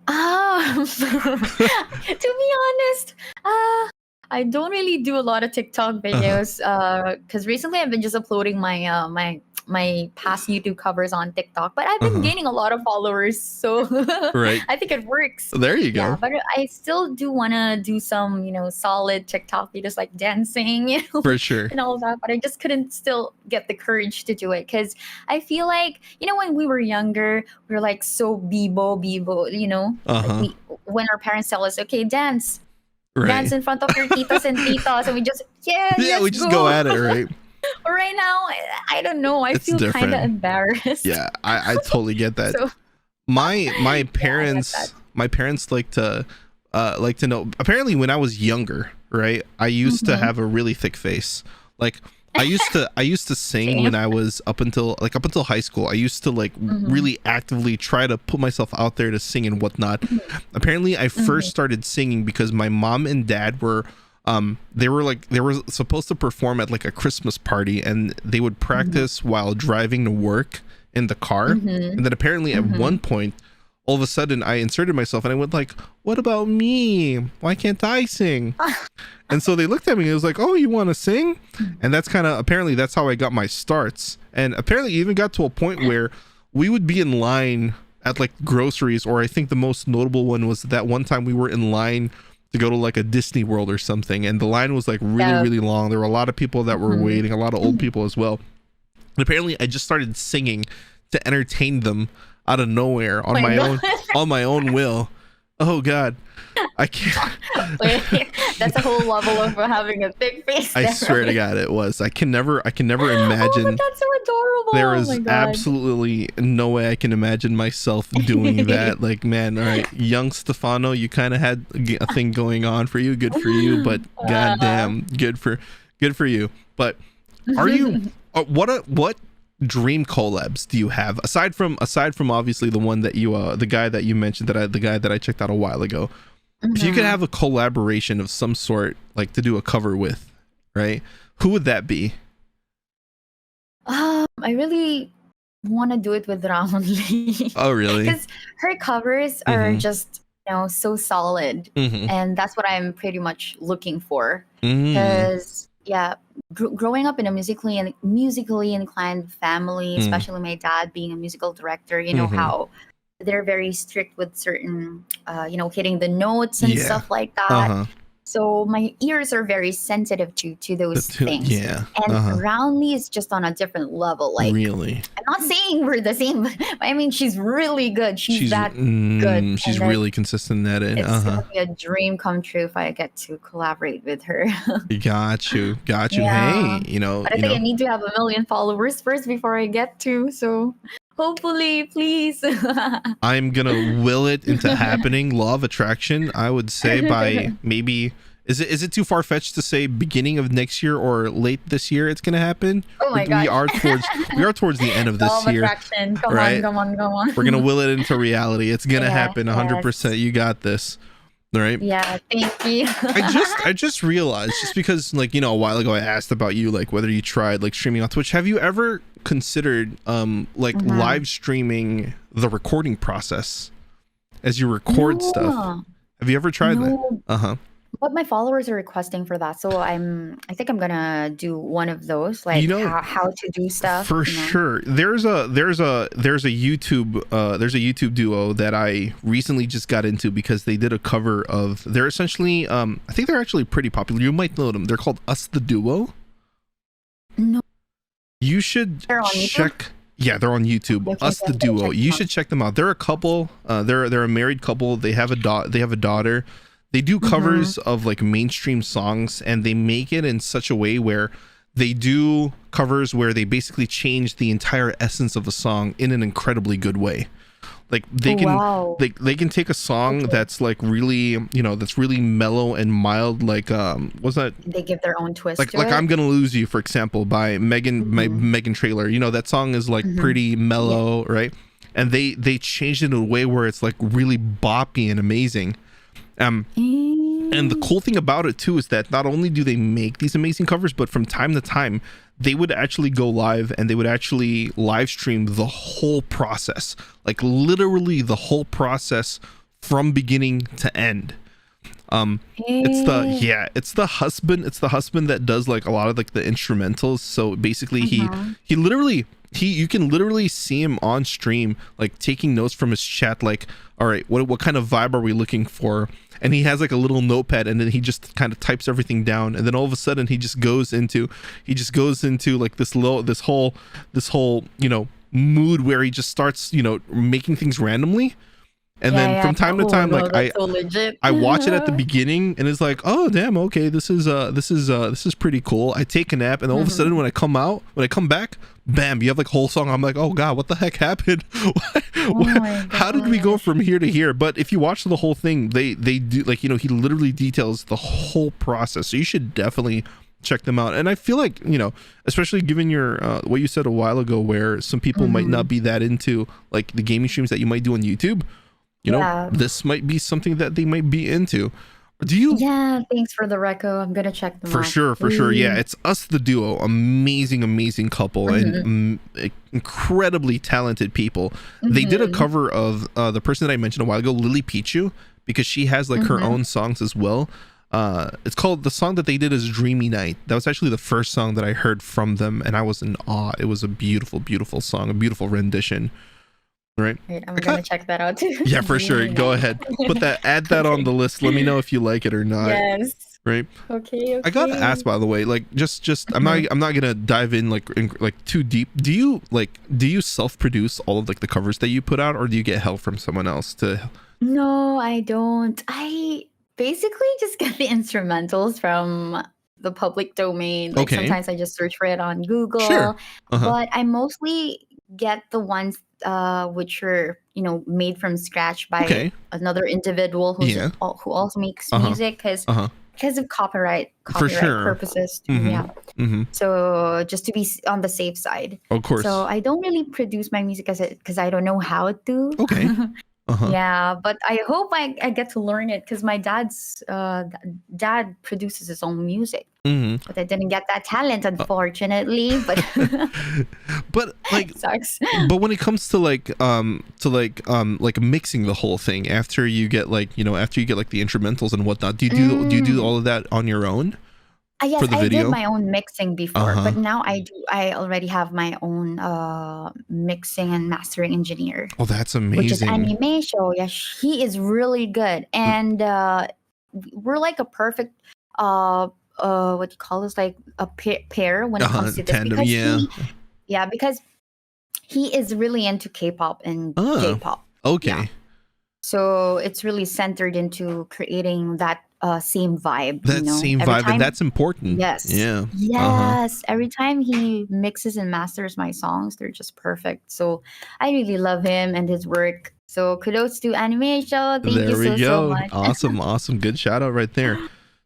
To be honest, I don't really do a lot of TikTok
Uh-huh.
videos because recently I've been just uploading my past YouTube covers on TikTok, but I've been
Uh-huh.
gaining a lot of followers, so
Right.
I think it works.
There you
Yeah,
go.
but I still do want to do some, solid TikTok videos like dancing,
For sure.
and all that, but I just couldn't still get the courage to do it because I feel like, when we were younger, we were like so bibo, like
Uh-huh.
when our parents tell us, okay, dance
Right.
in front of your titos and titos, and we just, yeah,
Yeah, we
let's
just go
go.
at it, right?
But right now, I don't know. I
It's
feel kind of
different.
embarrassed.
Yeah, I totally get that.
So
My
yeah, I get that.
parents like to know. Apparently, when I was younger, right, I used to
Mm-hmm.
have a really thick face. Like I used to sing
Same.
when I was up until high school. I used to like
Mm-hmm.
really actively try to put myself out there to sing and whatnot. Apparently, I first
Mm-hmm.
started singing because my mom and dad were they were supposed to perform at like a Christmas party, and they would practice while driving to work in the car.
Mm-hmm.
And then apparently at
Mm-hmm.
one point, all of a sudden I inserted myself and I went like, what about me? Why can't I sing? And so they looked at me and it was like, oh, you want to sing? And that's kind of, apparently that's how I got my starts. And apparently it even got to a point where we would be in line at like groceries, or I think the most notable one was that one time we were in line to go to like a Disney World or something, and the line was like really
Yeah.
really long. There were a lot of people that were
Mhm.
waiting, a lot of old people as well. And apparently I just started singing to entertain them out of nowhere
Oh my God.
on my own will. Oh god. I can't.
Wait, that's a whole level of having a thick face.
I
There,
swear to
right?
god it was. I can never
Oh, but
imagine.
that's so adorable.
There
Oh
is
my God.
absolutely no way I can imagine myself doing that. Like, man, all right, young Stefano, you kind of had a thing going on for you. Good for you, but goddamn, good for you. But are you what dream collabs do you have aside from obviously the one that you the guy that you mentioned, the guy that I checked out a while ago? If you could
Mhm.
have a collaboration of some sort, like to do a cover with, right? Who would that be?
I really want to do it with Ramon Lee
Oh, really?
because her covers are
Mhm.
just, so solid,
Mm-hmm.
and that's what I'm pretty much looking for.
Mm.
Because yeah, growing up in a musically inclined family,
Mm.
especially my dad being a musical director,
Mhm.
how they're very strict with certain, hitting the notes and
Yeah.
stuff like that.
Uh-huh.
So my ears are very sensitive to those things.
Yeah.
And
Uh-huh.
Roundly is just on a different level. Like,
Really?
I'm not saying we're the same, but I mean, she's really good. She's that good.
She's
And then
really consistent at it.
it's
Uh-huh.
gonna be a dream come true if I get to collaborate with her.
Got you. Got you.
Yeah.
Hey, you know,
But I think I need to have 1 million followers first before I get to. So hopefully, please.
I'm gonna will it into happening. Law of attraction, I would say by maybe is it too far fetched to say beginning of next year or late this year it's gonna happen?
Oh my
We
God.
are towards the end of
Law
this
of
year.
attraction. Come
right?
on, come on.
We're gonna will it into reality. It's gonna
Yeah,
happen 100%.
yes.
You got this. All right.
Yeah, thank you.
I just realized, just because like, a while ago I asked about you, like whether you tried like streaming on Twitch. Have you ever considered like
Mhm.
live streaming the recording process as you record stuff?
No,
Have you ever tried that?
no.
Uh-huh.
But my followers are requesting for that, so I think I'm gonna do one of those,
You
like
know,
how to do stuff,
for sure. There's a YouTube duo that I recently just got into because they did a cover of, they're essentially I think they're actually pretty popular. You might know them. They're called Us the Duo.
No,
You should
they're on YouTube?
check. Yeah, they're on YouTube.
Okay,
Us
okay,
the
I'm gonna
Duo.
check
You
them out.
should check them out. They're a couple. They're a married couple. They have a daughter. They do
Mm-hmm.
covers of like mainstream songs, and they make it in such a way where they do covers where they basically change the entire essence of a song in an incredibly good way. Like
Oh wow.
they can take a song
Okay.
that's like really, that's really mellow and mild, like what's that,
They give their own twist to
like I'm
it.
gonna lose you, for example, by
Mm-hmm.
Megan Trailer. That song is like
Mm-hmm.
pretty
Yeah.
mellow, right? And they changed it in a way where it's like really boppy and amazing. And the
Mm.
cool thing about it too is that not only do they make these amazing covers, but from time to time they would actually go live and they would actually live stream the whole process, like literally the whole process from beginning to end.
Eh.
It's the husband that does like a lot of like the instrumentals. So basically
Mm-hmm.
he literally he you can literally see him on stream like taking notes from his chat, like, all right, what kind of vibe are we looking for? And he has like a little notepad, and then he just kind of types everything down, and then all of a sudden he just goes into like this whole mood where he just starts making things randomly. And
Yeah,
then
yeah.
from time to
Oh
time,
no,
like
that's so legit.
I watch it at the beginning, and it's like, oh damn, okay, this is pretty cool. I take a nap, and all of a sudden
Mhm.
when I come back, bam, you have like a whole song. I'm like, oh god, what the heck happened?
Oh my
How did we go
gosh.
from here to here? But if you watch the whole thing, they do, like, he literally details the whole process. So you should definitely check them out. And I feel like, especially given your what you said a while ago, where some people might not
Mhm.
be that into like the gaming streams that you might do on YouTube,
Yeah.
this might be something that they might be into. Do you?
Yeah, thanks for the reco. I'm gonna check them
For
out.
sure, for sure. Yeah, it's Us the Duo. Amazing couple, and
Mhm.
incredibly talented people. They did a
Mhm.
cover of the person that I mentioned a while ago, Lily Pichu, because she has like her
Mhm.
own songs as well. It's called, the song that they did is Dreamy Night. That was actually the first song that I heard from them, and I was in awe. It was a beautiful song, a beautiful rendition. Right?
Wait, I'm
I
gonna
got,
check that out too.
yeah, for sure.
Dreamy
Go
night.
ahead. Add that on the list. Let me know if you like it or not.
Yes.
Right?
Okay,
I gotta ask,
okay.
by the way, like, just
Mhm.
I'm not gonna dive in like too deep. Do you self-produce all of like the covers that you put out, or do you get help from someone else to?
No, I don't. I basically just get the instrumentals from the public domain. Like
Okay,
sometimes I just search for it on
sure.
Google,
Uh-huh.
but I mostly get the ones which are, made from scratch by
Okay.
another individual
Yeah.
who also makes
Uh-huh.
music
Uh-huh.
because of
For
copyright
sure.
purposes too,
Mm-hmm.
yeah.
Mm-hmm.
So just to be on the safe side.
Of
So
course.
I don't really produce my music because I don't know how to.
Okay. Uh-huh.
Yeah, but I hope I get to learn it because my dad produces his own music,
Mm-hmm.
but I didn't get that talent, unfortunately. But
But like,
sucks.
but when it comes to like mixing the whole thing after you get like, after you get like the instrumentals and whatnot, do you do
Mm.
all of that on your own
Yes,
for the
I did
video?
my own mixing before,
Uh-huh.
but now I already have my own mixing and mastering engineer,
Oh, that's
which is
amazing.
Animation. Yeah, he is really good, and we're like a perfect what you call this, like a pair when it
Uh-huh.
comes to this
Tandem,
because
yeah.
because he is really into K-pop and
Oh,
J-pop. Yeah,
okay.
so it's really centered into creating that same vibe.
That same
Every
vibe, and
time.
that's important.
Yes.
Yeah. Uh-huh.
Yes. Every time he mixes and masters my songs, they're just perfect. So I really love him and his work. So kudos to Animation. Thank you
There we
so
go.
much.
Awesome. Good shout out right there.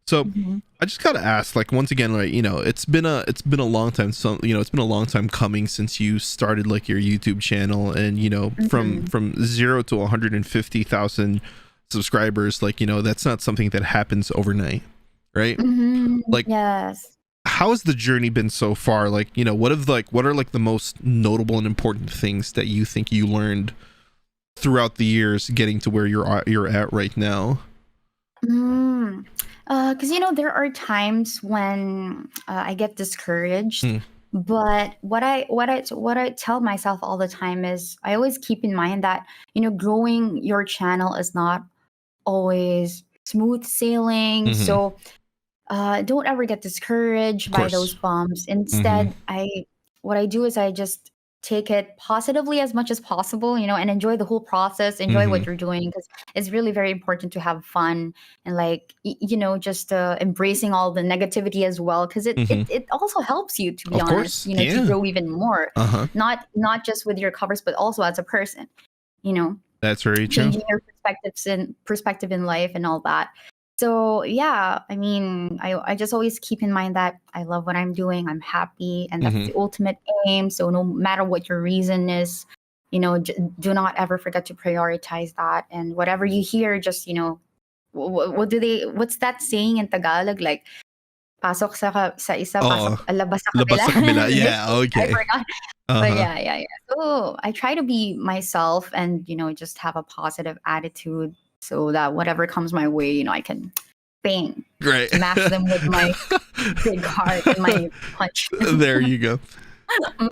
So
Mhm.
I just gotta ask, like, once again, like, it's been a long time. It's been a long time coming since you started like your YouTube channel, and from
Mhm.
from 0 to 150,000 subscribers. Like, that's not something that happens overnight, right?
Mhm.
Like,
Yes.
how has the journey been so far? Like, what are like the most notable and important things that you think you learned throughout the years getting to where you're at right now?
Mm. Because there are times when I get discouraged,
Mm.
but what I tell myself all the time is I always keep in mind that growing your channel is not always smooth sailing.
Mm-hmm.
So don't ever get discouraged
Of
by those
course.
bumps.
Mm-hmm.
Instead, what I do is I just take it positively as much as possible, and enjoy the whole process, enjoy
Mm-hmm.
what you're doing, because it's really very important to have fun and like just embracing all the negativity as well, because it,
Mm-hmm.
it it also helps you, to be
Of
honest,
course.
to
Yeah.
grow even more,
Uh-huh.
not just with your covers, but also as a person, you know
That's very true.
changing your perspective in life and all that. So yeah, I mean, I just always keep in mind that I love what I'm doing. I'm happy, and that's
Mm-hmm.
the ultimate aim. So no matter what your reason is, do not ever forget to prioritize that. And whatever you hear, just what's that saying in Tagalog? Like, pasok sa isa,
Oh,
pasok labas sa
labas
kabila.
sa kabila.
Like,
Yeah,
I
okay.
forgot. But
Uh-huh.
yeah. So I try to be myself and, just have a positive attitude so that whatever comes my way, I can bang,
Great.
smash them with my big heart and my punch.
There you go.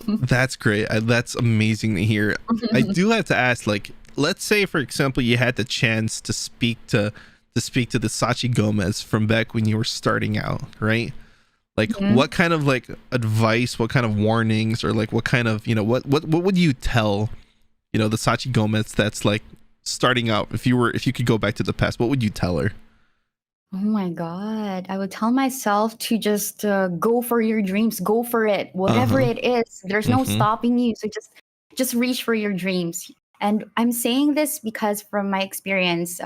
That's great. That's amazing to hear. I do have to ask, like, let's say for example you had the chance to speak to the Sachi Gomez from back when you were starting out, right? Like,
Mhm.
what kind of like advice, what kind of warnings, or like what kind of, what would you tell, the Sachi Gomez that's like starting out? If you could go back to the past, what would you tell her?
Oh my God. I would tell myself to just go for your dreams, go for it, whatever
Uh-huh.
it is. There's no
Mm-hmm.
stopping you. So just reach for your dreams. And I'm saying this because from my experience,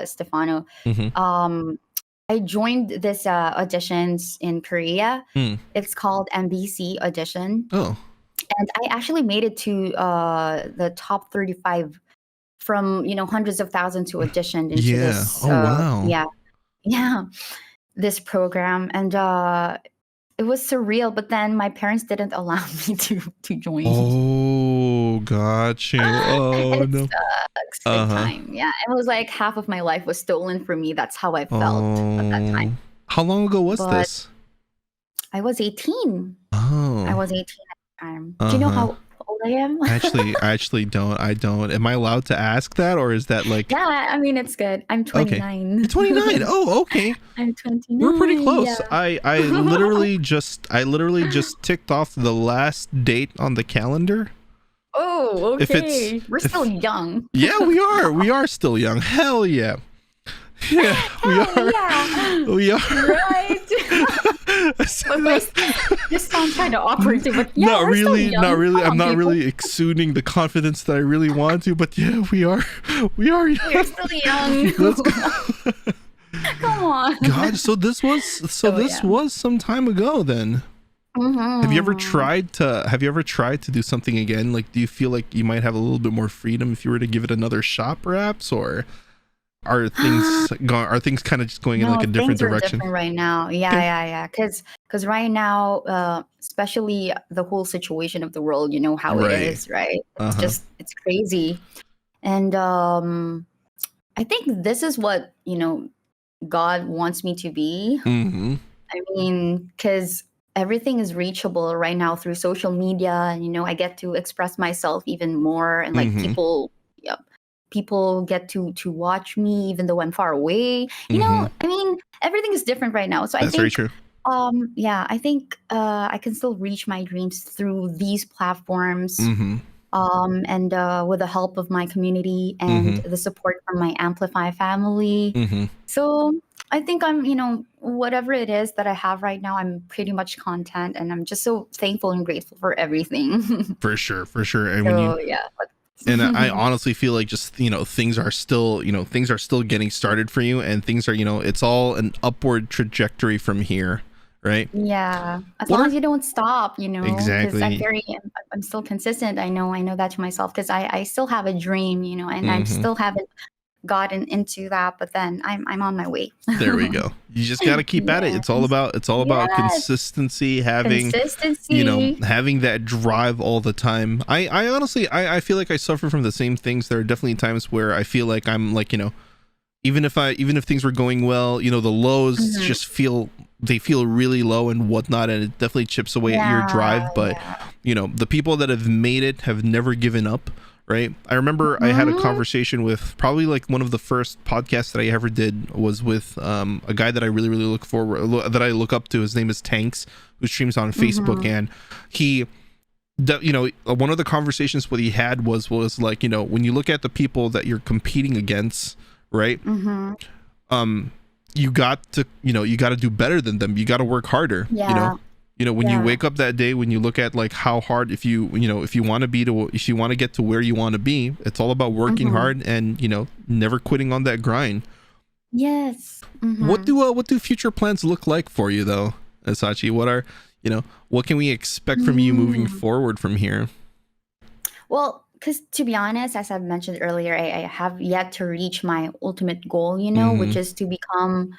Stefano,
Mm-hmm.
um, I joined this auditions in Korea.
Mm.
It's called MBC audition.
Oh.
And I actually made it to the top 35 from, hundreds of thousands who auditioned into
Yeah.
this,
Oh wow.
yeah, this program. And it was surreal, but then my parents didn't allow me to join.
Oh, got you.
And
Oh
it
no.
sucks big
Uh-huh.
time. Yeah, it was like half of my life was stolen from me. That's how I felt at that
Oh.
time.
How long ago was
But
this?
I was 18. I
Oh.
was 18 at the time. Do you know
Uh-huh.
how old I am?
I actually don't. I don't. Am I allowed to ask that, or is that like
Yeah, I mean, it's good. I'm
okay?
29.
You're 29. Oh, okay.
I'm
We're pretty
29.
close.
Yeah.
I literally just ticked off the last date on the calendar.
Oh,
If it's
okay. We're still young.
yeah, we are. We are still young. Hell yeah. Yeah, we
Hell
are.
yeah.
We are.
Right. But this sounds kind of awkward too. But yeah,
Not
we're still
really,
young.
not really.
Come
I'm
on,
not
people.
really exuding the confidence that I really want to, but yeah, we are. We are young.
We're still young.
Let's go.
Come on.
God, so this was
yeah.
was some time ago then.
Mhm.
Have you ever tried to do something again? Like, do you feel like you might have a little bit more freedom if you were to give it another shot, perhaps, or are things kind of just going in
No,
like a different
things are
direction?
different right now.
Okay.
Yeah. Because right now, especially the whole situation of the world, you know how it
Right.
is, right?
Uh-huh.
It's crazy. And I think this is what, God wants me to be.
Mm-hmm.
I mean, because everything is reachable right now through social media. And, I get to express myself even more. And like
Mm-hmm.
people get to watch me even though I'm far away.
Mm-hmm.
I mean, everything is different right now. So I
That's very
think,
true.
I think I can still reach my dreams through these platforms.
Mm-hmm.
And with the help of my community and
Mm-hmm.
the support from my Amplify family.
Mm-hmm.
So I think I'm, whatever it is that I have right now, I'm pretty much content, and I'm just so thankful and grateful for everything.
For sure, for sure. And when you
So yeah.
and I honestly feel like just things are still getting started for you, and things are it's all an upward trajectory from here, right?
Yeah, as
What
long
are
as you don't stop, because
exactly?
I'm still consistent. I know that to myself, because I still have a dream, and I
Mm-hmm.
still haven't gotten into that, but then I'm on my way.
There we go. You just got to keep at it.
Yes.
It's all about
Yes.
consistency, having
Consistency.
having that drive all the time. I honestly I feel like I suffer from the same things. There are definitely times where I feel like I'm like even if things were going well, you know, the lows just feel really low and whatnot, and it definitely chips away at your drive. But you know, the people that have made it have never given up, right? I remember I had a conversation with, probably like one of the first podcasts that I ever did was with a guy that I really look up to. His name is Tanks, who streams on Facebook, and he, you know, one of the conversations what he had was like, you know, when you look at the people that you're competing against, right, you got to do better than them. You got to work harder. You know, when you wake up that day, when you look at like how hard, if you want to get to where you want to be, it's all about working hard and, you know, never quitting on that grind.
Yes.
What do future plans look like for you though, Sachi? What can we expect from you moving forward from here?
Well, because to be honest, as I've mentioned earlier, I have yet to reach my ultimate goal, you know, which is to become,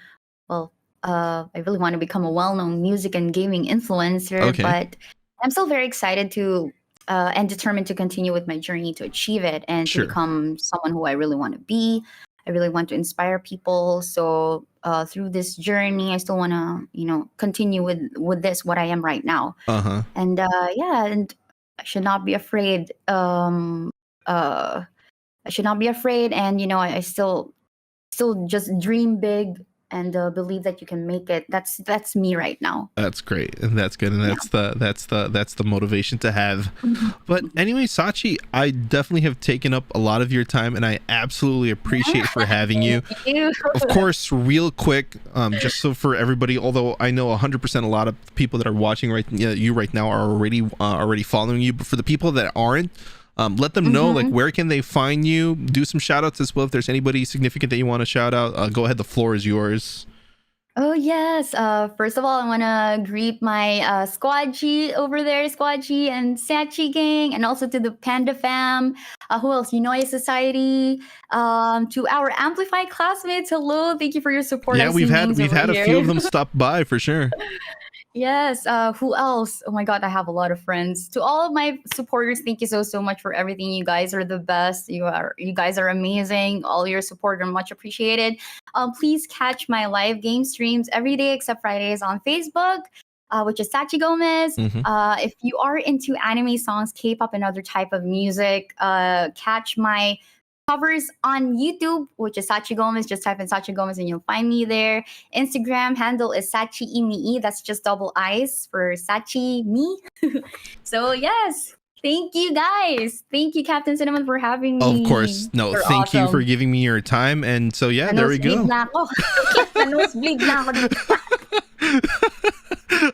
well, I really want to become a well-known music and gaming influencer, but I'm still very excited to and determined to continue with my journey to achieve it and to become someone who I really want to be. I really want to inspire people. So through this journey, I still want to, you know, continue with this, what I am right now. And and I should not be afraid. I should not be afraid. And, you know, I still just dream big and believe that you can make it. That's me right now.
That's great, and that's good, and that's the motivation to have. But anyway, Sachi, I definitely have taken up a lot of your time, and I absolutely appreciate for having you. Of course, real quick, just so for everybody, although I know 100% a lot of people that are watching you right now are already following you, but for the people that aren't, let them know, like, where can they find you? Do some shout outs as well. If there's anybody significant that you want to shout out, go ahead. The floor is yours.
Oh, yes. First of all, I want to greet my Squad G over there, Squad G and Sachi Gang, and also to the Panda Fam. Who else? Unoya Society. To our Amplify classmates, hello. Thank you for your support.
Yeah, we've had a few of them stop by for sure.
Yes. Who else? Oh my God, I have a lot of friends. To all of my supporters, thank you so much for everything. You guys are the best. You guys are amazing. All your support are much appreciated. Please catch my live game streams every day except Fridays on Facebook, which is Sachi Gomez. If you are into anime songs, K-pop, and other type of music, catch my covers on YouTube, which is Sachi Gomez. Just type in Sachi Gomez and you'll find me there. Instagram handle is Sachi Imii. That's just double I's for Sachi me. So yes, thank you guys. Thank you, Captain Cinnamon, for having me.
Of course. No, thank you for giving me your time. And so yeah, there we go.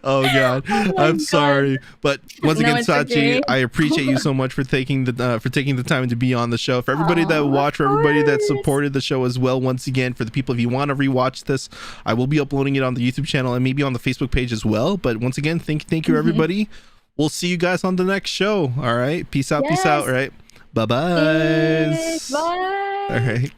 Oh God, I'm sorry, but once again, Sachi, I appreciate you so much for taking the time to be on the show. For everybody that watched, for everybody that supported the show as well. Once again, for the people, if you want to rewatch this, I will be uploading it on the YouTube channel and maybe on the Facebook page as well. But once again, thank you, everybody. We'll see you guys on the next show. All right, peace out, peace out. All right, bye bye.
Bye.
All right.